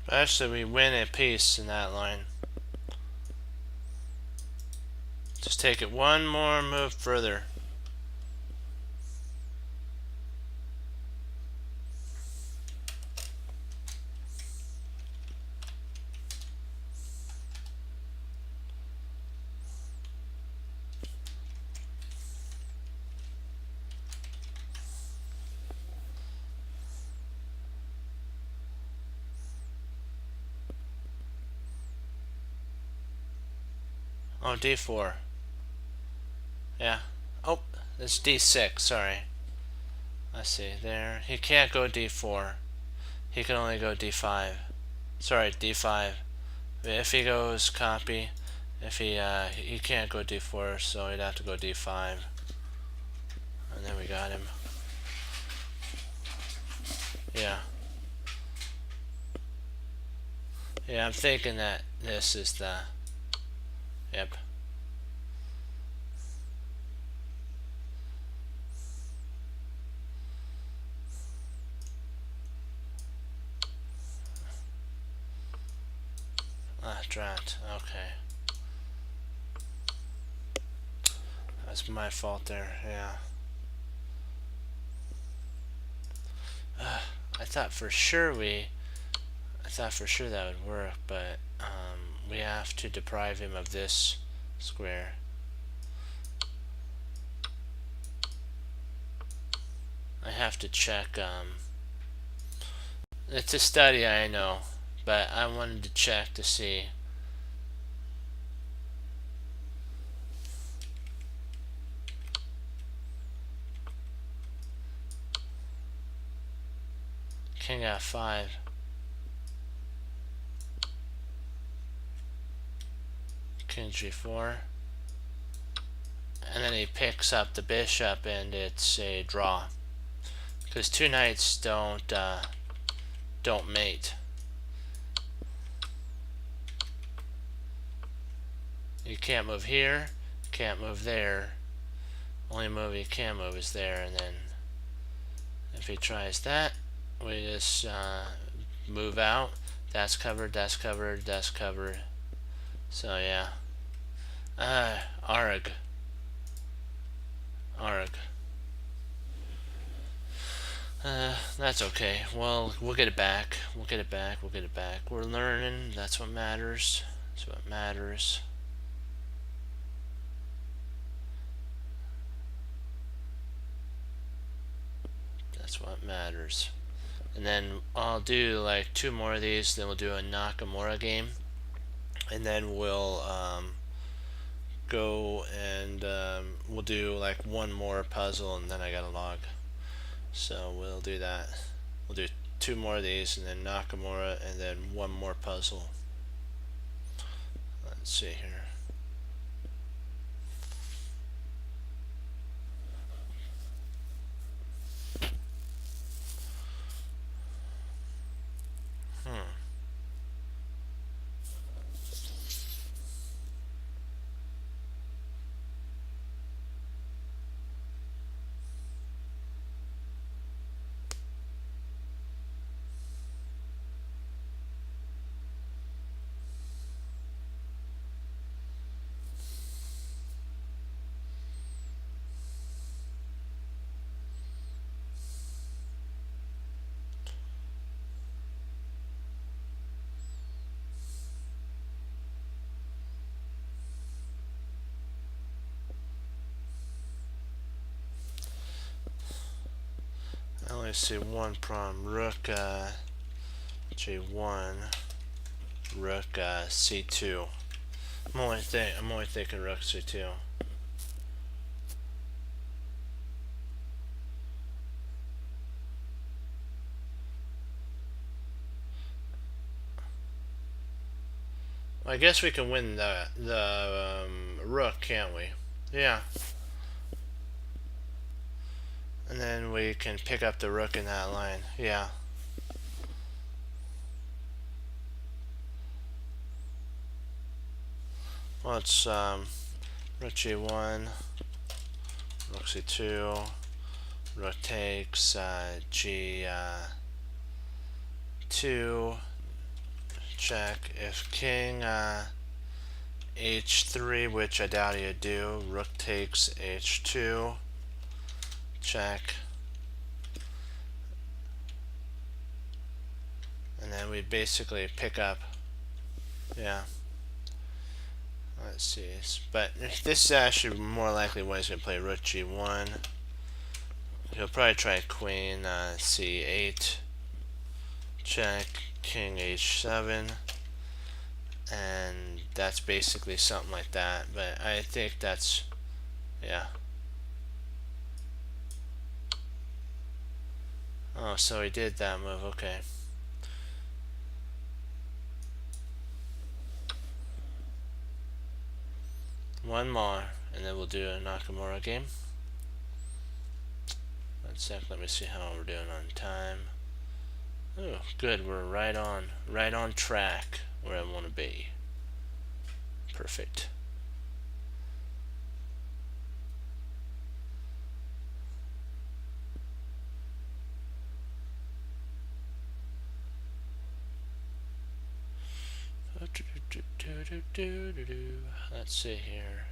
Actually, we win a piece in that line. Just take it one more move further. Oh, d4. Yeah. Oh, it's d6, sorry. Let's see, there. He can't go d4. He can only go d5. Sorry, d5. If he goes copy, if he can't go d4, so he'd have to go d5. And then we got him. Yeah. Yeah, I'm thinking that this is the... Yep. Ah, drat. Okay. That's my fault there, yeah. I thought for sure that would work, but we have to deprive him of this square. I have to check. It's a study, I know, but I wanted to check to see. King f5. King g4. And then he picks up the bishop, and it's a draw. Because two knights don't mate. You can't move here, can't move there. Only move you can move is there, and then if he tries that, we just move out. That's covered, that's covered, that's covered. So yeah. Arg. That's okay. Well, we'll get it back. We'll get it back. We're learning. That's what matters. That's what matters. That's what matters. And then I'll do like 2 more of these. Then we'll do a Nakamura game. And then we'll go and we'll do like 1 more puzzle, and then I gotta log. So we'll do that. We'll do 2 more of these, and then Nakamura, and then 1 more puzzle. Let's see here. I only see one problem. Rook G1, Rook C2. I'm only thinking Rook C2. I guess we can win the Rook, can't we? Yeah. And then we can pick up the Rook in that line. Yeah. Well, it's Rook G1, Rook C2, Rook takes G2, check. If King H3, which I doubt he'd do, Rook takes H2, check. And then we basically pick up, yeah. Let's see, but this is actually more likely when he's going to play Rook G1. He'll probably try Queen C8, check, King H7, and that's basically something like that. But I think that's, yeah. Oh, so he did that move, okay. One more, and then we'll do a Nakamura game. 1 sec, let me see how we're doing on time. Oh, good, we're right on track where I want to be. Perfect. Let's see here.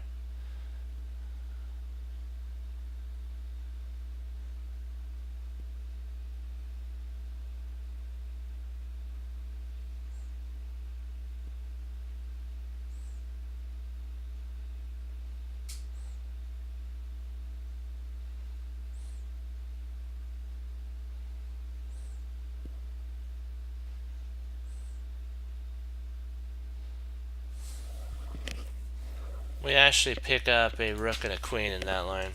We actually pick up a rook and a queen in that line.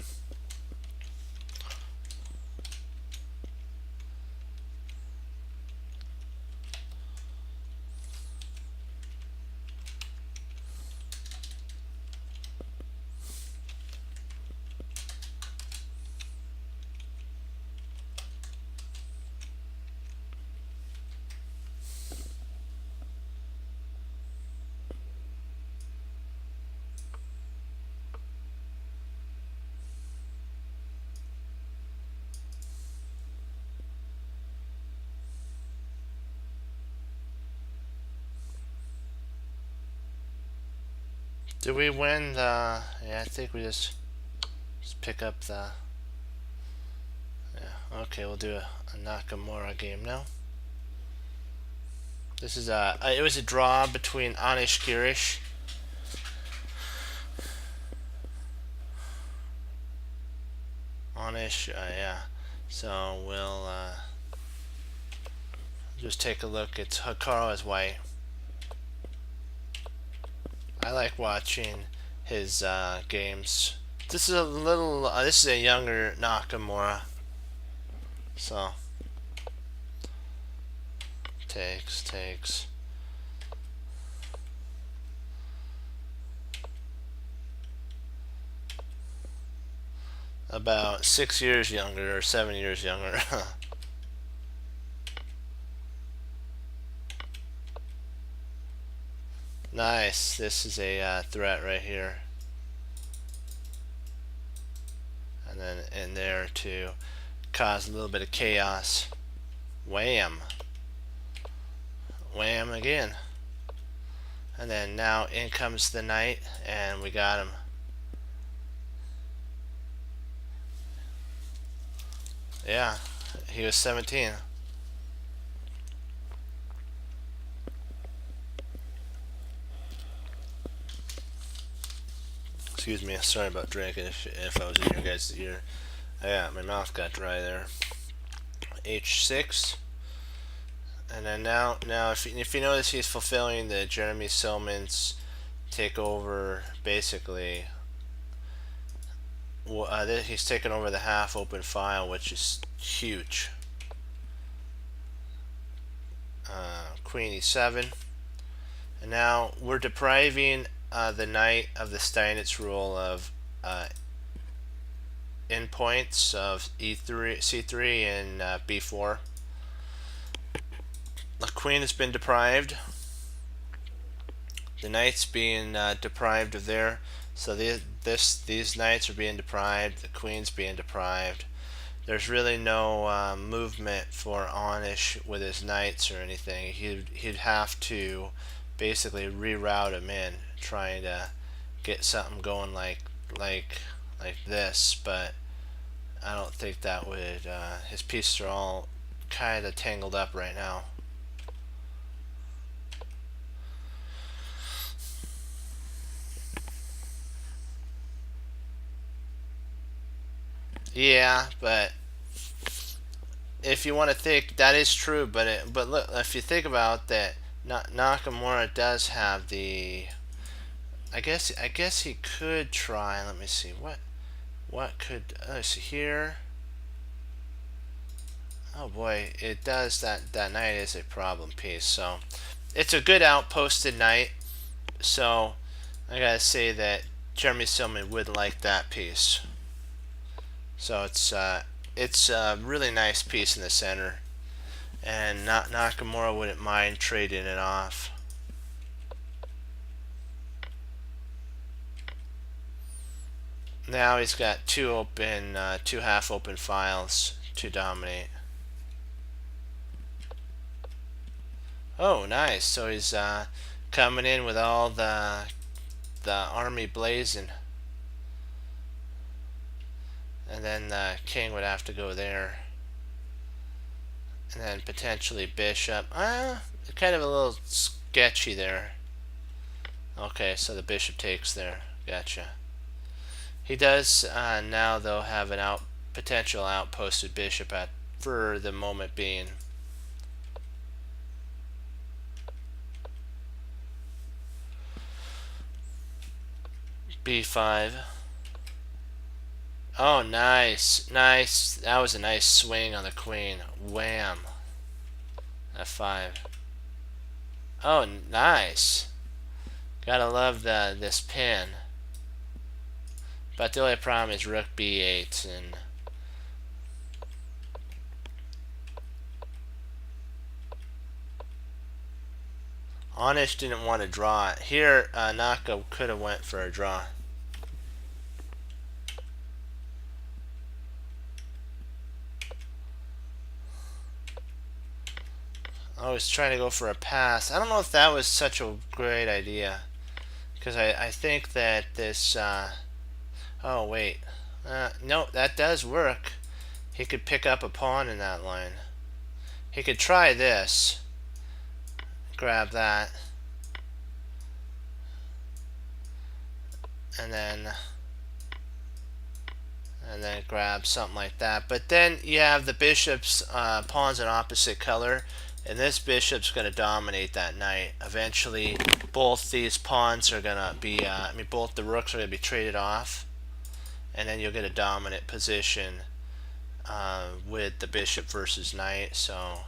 Did we win the... Yeah, I think we just pick up the... Yeah, okay, we'll do a Nakamura game now. This is it was a draw between Anish Girish yeah. So we'll just take a look. It's Hikaru as white. I like watching his games. This is a little. This is a younger Nakamura. So takes. About 6 years younger or 7 years younger. Nice. This is a threat right here. And then in there to cause a little bit of chaos. Wham. Wham again. And then now in comes the knight, and we got him. Yeah, he was 17. Excuse me, sorry about drinking if I was in your guys' ear. Yeah, my mouth got dry there. h6. And then now if you notice, he's fulfilling the Jeremy Silman's takeover. Basically, he's taken over the half open file, which is huge. Queen e7, and now we're depriving the knight of the Steinitz rule of endpoints of e3, c3, and b4. The queen has been deprived. The knight's being deprived of there. So these knights are being deprived. The queen's being deprived. There's really no movement for Anish with his knights or anything. He'd have to basically reroute him in, trying to get something going like this. But I don't think that would. His pieces are all kind of tangled up right now. Yeah, but if you want to think, that is true. But look, if you think about that, Nakamura does have the. I guess he could try. Let me see what could. Let's see here. Oh boy, it does that knight is a problem piece. So it's a good outposted knight. So I gotta say that Jeremy Silman would like that piece. So it's a really nice piece in the center, and Nakamura wouldn't mind trading it off. Now he's got two half open files to dominate. Oh, nice! So he's coming in with all the army blazing. And then the king would have to go there. And then potentially bishop. Kind of a little sketchy there. Okay, so the bishop takes there. Gotcha. He does now, though, have an potential outposted bishop for the moment being. b5. Oh, nice. Nice. That was a nice swing on the queen. Wham. f5. Oh, nice. Gotta love this pin. But the only problem is rook b8, and Anish didn't want to draw it. Here, Naka could have went for a draw. I was trying to go for a pass. I don't know if that was such a great idea, because I think that this oh wait, no, that does work. He could pick up a pawn in that line. He could try this, grab that, and then grab something like that. But then you have the bishop's pawns in opposite color, and this bishop's going to dominate that knight. Eventually, both these pawns are going to be, both the rooks are going to be traded off, and then you'll get a dominant position with the bishop versus knight. So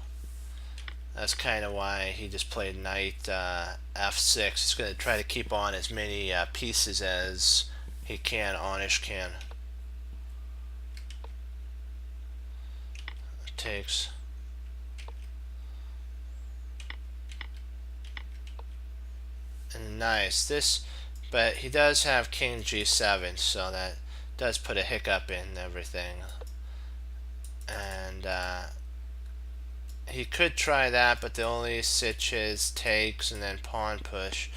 that's kind of why he just played knight f6. He's going to try to keep on as many pieces as he can, Anish can. Takes. And nice. But he does have king g7, so that does put a hiccup in everything. And he could try that, but the only sitch is takes and then pawn push.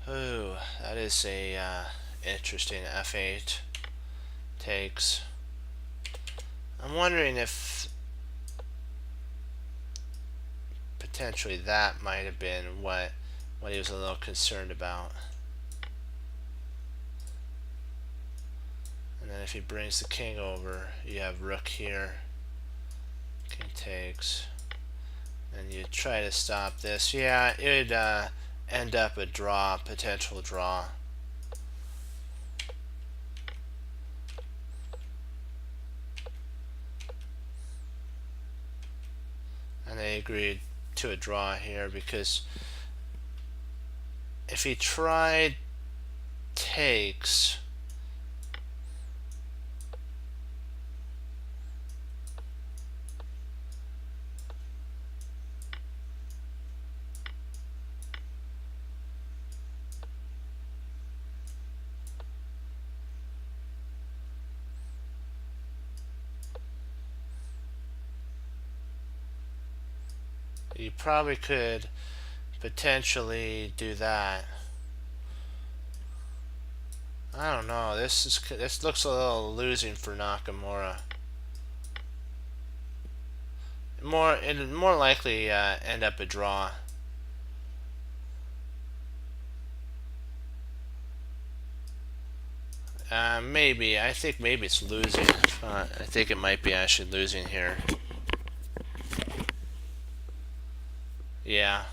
Ooh, that is a interesting. f8 takes. I'm wondering if potentially that might have been what he was a little concerned about. And then if he brings the king over, you have rook here. King takes. And you try to stop this. Yeah, it would end up a draw, potential draw. And they agreed to a draw here because if he tried takes, you probably could potentially do that. I don't know. This looks a little losing for Nakamura. It'd more likely end up a draw. Maybe. I think maybe it's losing. I think it might be actually losing here. Yeah.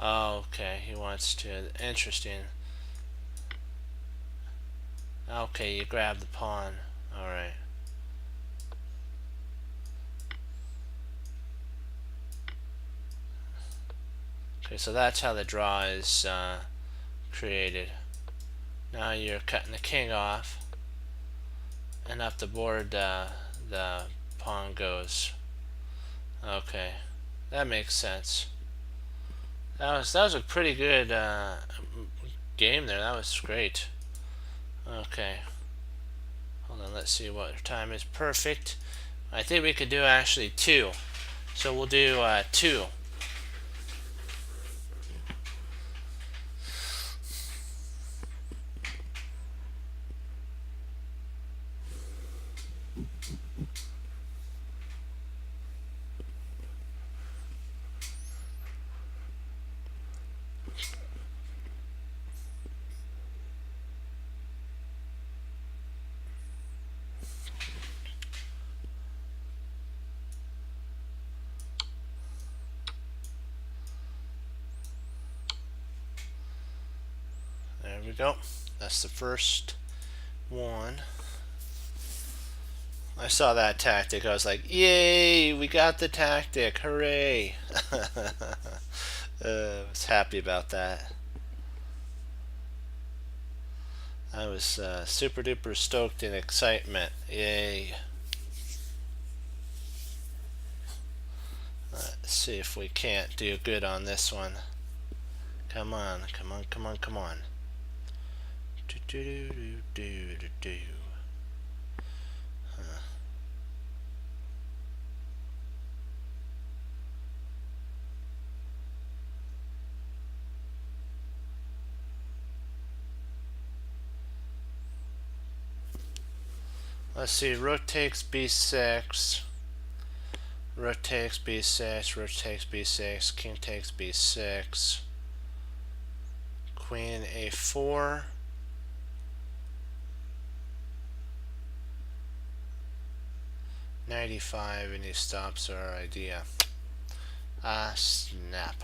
Oh, okay. He wants to. Interesting. Okay, you grab the pawn. Alright. Okay, so that's how the draw is created. Now you're cutting the king off, and up the board the pawn goes. Okay, that makes sense. That was a pretty good game there. That was great. Okay, hold on. Let's see what time is perfect. I think we could do actually 2. So we'll do 2. There we go. That's the first one. I saw that tactic. I was like, yay, we got the tactic. Hooray. I was happy about that. I was super duper stoked in excitement. Yay. Let's see if we can't do good on this one. Come on, come on, come on, come on. Do do do do do do. Let's see, rook takes b6, rook takes b6, rook takes b6, king takes b6, queen a4, knight e5, and he stops our idea. Ah, snap.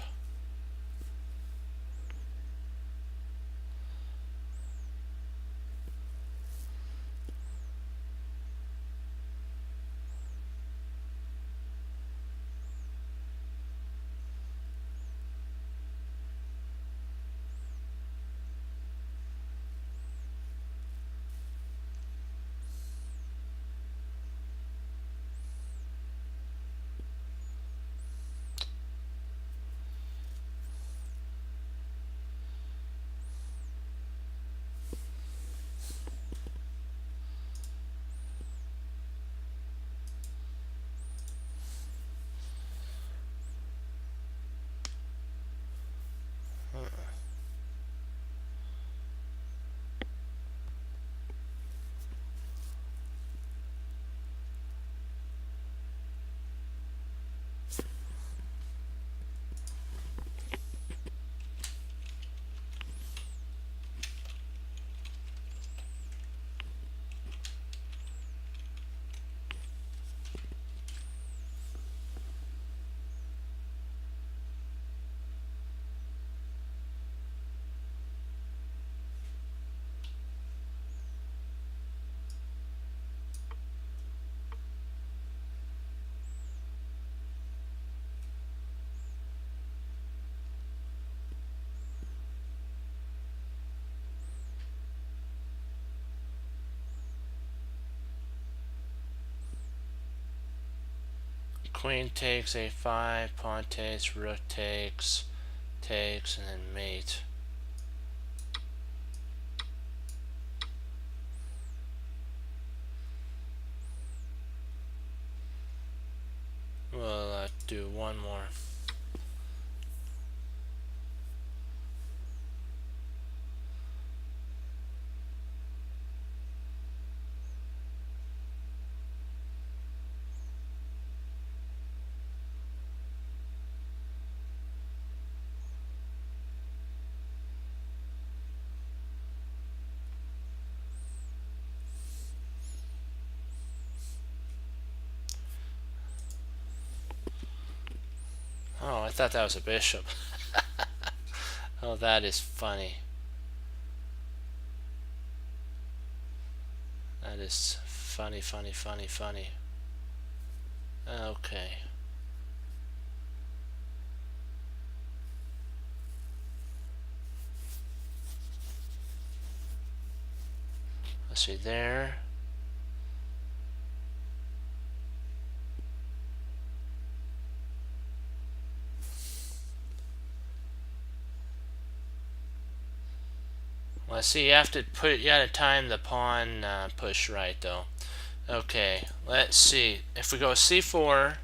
queen takes a5, pawn takes, rook takes, and then mate. We'll do one more. Oh, I thought that was a bishop. Oh, that is funny. That is funny, funny, funny, funny. Okay. Let's see there. Well, see, you have to time the pawn push right though. Okay, let's see. If we go c4,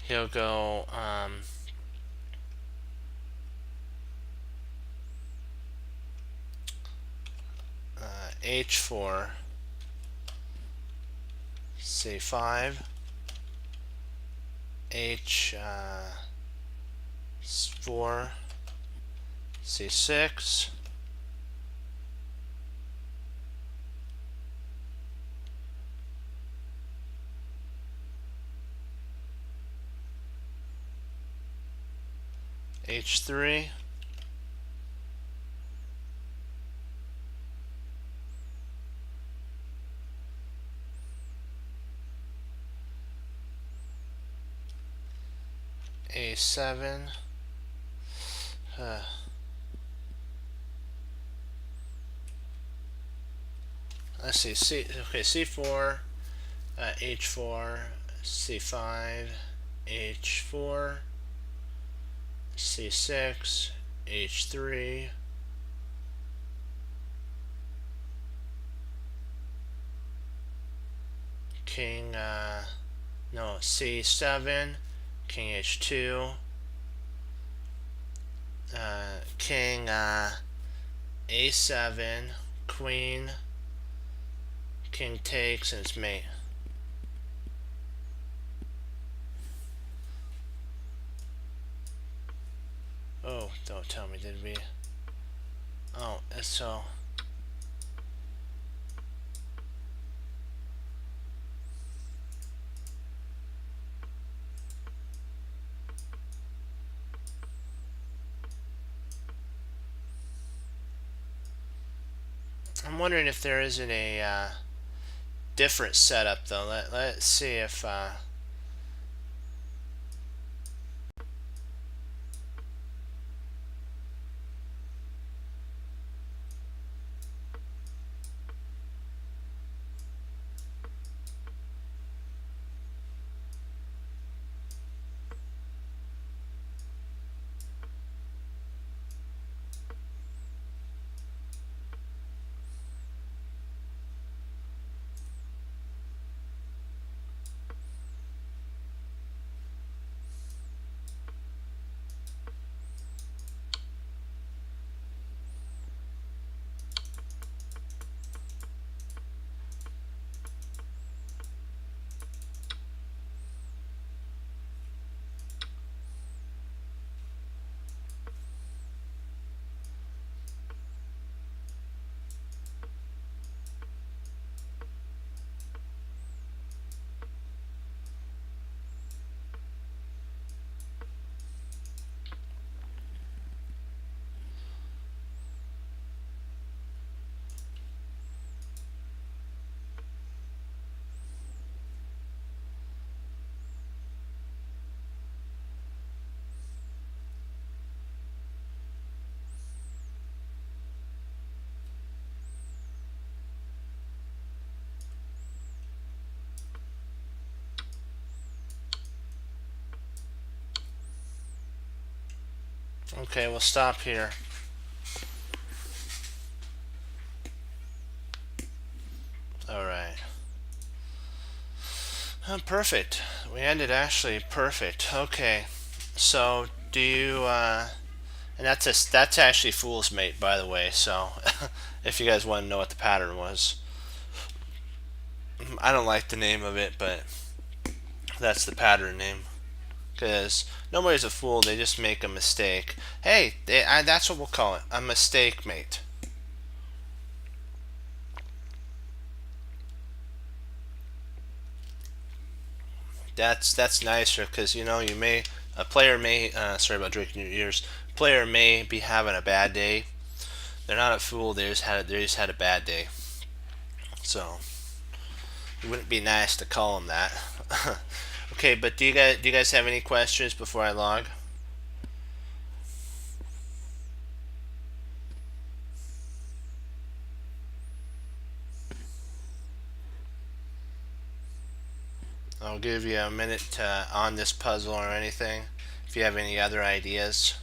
he'll go h4, c5, h4, c6, h3, a7, let's see, c4, h4, c5, h4, c6, h3, king, no, c7, king h2, king a7, queen, king takes, and it's mate. Oh, don't tell me, did we? Oh, so. I'm wondering if there isn't a different setup though. Let's see if Okay, we'll stop here. Alright. Perfect. We ended actually perfect. Okay. So, do you, and that's actually Fool's Mate, by the way, so if you guys want to know what the pattern was. I don't like the name of it, but that's the pattern name. Because nobody's a fool, they just make a mistake. Hey, that's what we'll call it, a mistake mate. That's nicer because you may a player may sorry about drinking your ears. Player may be having a bad day. They're not a fool. They just had a bad day. So it wouldn't be nice to call them that. Okay, but do you guys have any questions before I log? I'll give you a minute on this puzzle or anything if you have any other ideas.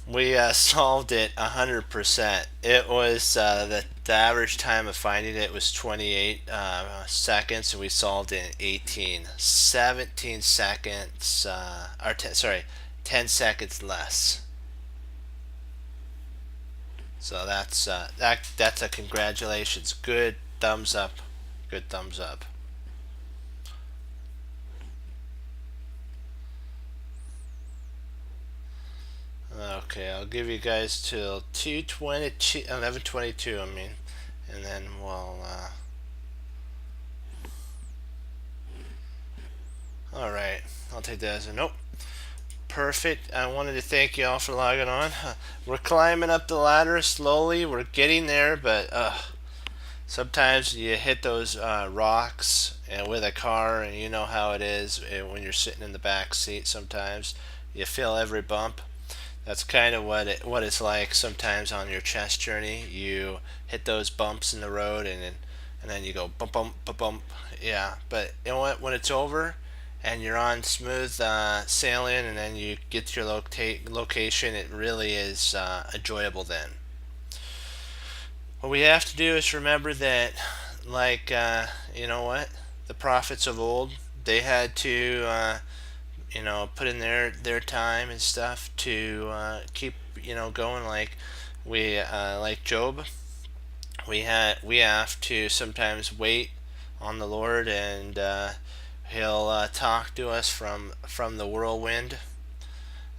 We solved it 100%. It was the average time of finding it was 28 seconds, and we solved it in 18. 17 seconds, or 10 seconds less. So that's a congratulations. Good thumbs up. Good thumbs up. Okay, I'll give you guys till 11:22. I mean, and then we'll. All right, I'll take that as a nope. Perfect. I wanted to thank you all for logging on. We're climbing up the ladder slowly. We're getting there, but sometimes you hit those rocks and with a car, and you know how it is when you're sitting in the back seat. Sometimes you feel every bump. That's kind of what it's like sometimes on your chess journey. You hit those bumps in the road, and then you go bump bump bump bump. Yeah, but you know what? When it's over, and you're on smooth sailing, and then you get to your location, it really is enjoyable then. What we have to do is remember that, like, you know what? The prophets of old, they had to put in their time and stuff to keep going. Like Job, we have to sometimes wait on the Lord, and He'll talk to us from the whirlwind,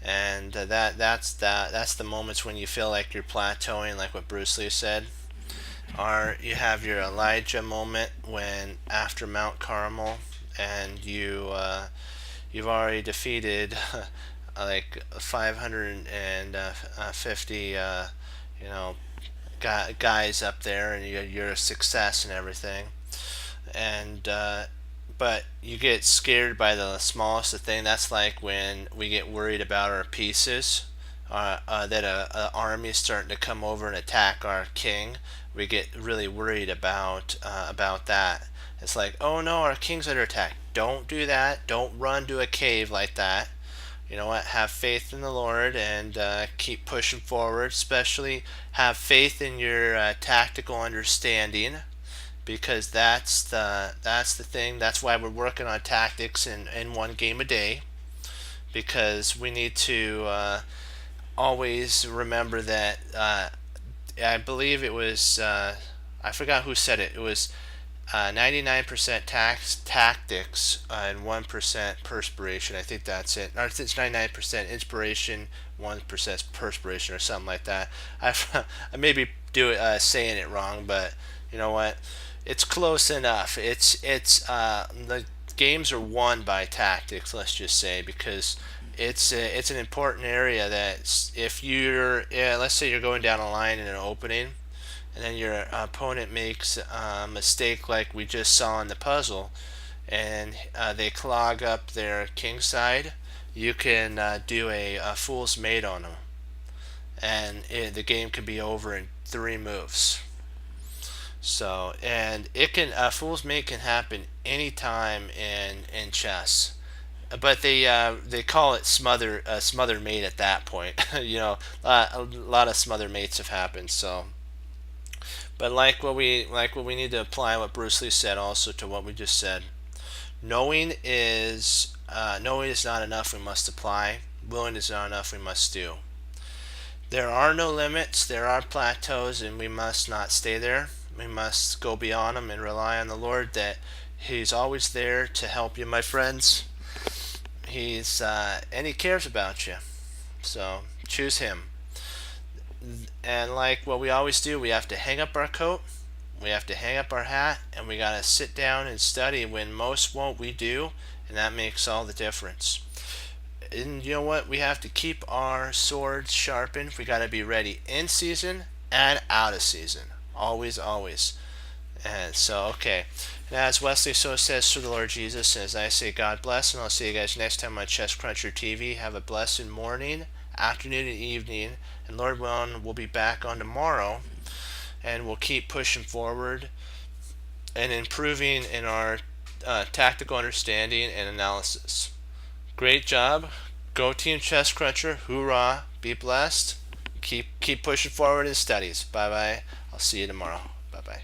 and that's the moments when you feel like you're plateauing, like what Bruce Lee said. Or you have your Elijah moment when after Mount Carmel, and you've already defeated like 550 guys up there, and you're a success and everything. And but you get scared by the smallest of thing. That's like when we get worried about our pieces, that a army is starting to come over and attack our king. We get really worried about that. It's like, oh no, our king's under attack. Don't do that. Don't run to a cave like that. You know what? Have faith in the Lord, and keep pushing forward. Especially have faith in your tactical understanding, because that's the thing. That's why we're working on tactics in one game a day, because we need to always remember that. I believe it was I forgot who said it. It was 99% tactics and 1% perspiration. I think that's it. Or it's 99% inspiration, 1% perspiration, or something like that. I maybe saying it wrong, but you know what? It's close enough. It's the games are won by tactics. Let's just say, because it's an important area that if let's say you're going down a line in an opening, and then your opponent makes a mistake like we just saw in the puzzle, and they clog up their king side, you can do a fool's mate on them, and the game can be over in 3 moves. So, and it can a fool's mate can happen anytime in chess, but they call it smother mate at that point. A lot of smother mates have happened. So, but like what we need to apply what Bruce Lee said also to what we just said. Knowing is not enough. We must apply. Willing is not enough. We must do. There are no limits. There are plateaus, and we must not stay there. We must go beyond them and rely on the Lord that He's always there to help you, my friends. And He cares about you. So choose Him. And like what we always do, we have to hang up our coat, we have to hang up our hat, and we gotta sit down and study when most won't. We do, and that makes all the difference. And you know what? We have to keep our swords sharpened. We gotta be ready in season and out of season. Always, always. And so, okay. And as Wesley so says through the Lord Jesus, and as I say, God bless, and I'll see you guys next time on Chess Cruncher TV. Have a blessed morning, afternoon, and evening. And Lord willing, we'll be back on tomorrow, and we'll keep pushing forward and improving in our tactical understanding and analysis. Great job. Go Team Chess Cruncher. Hoorah. Be blessed. Keep pushing forward in studies. Bye bye. I'll see you tomorrow. Bye bye.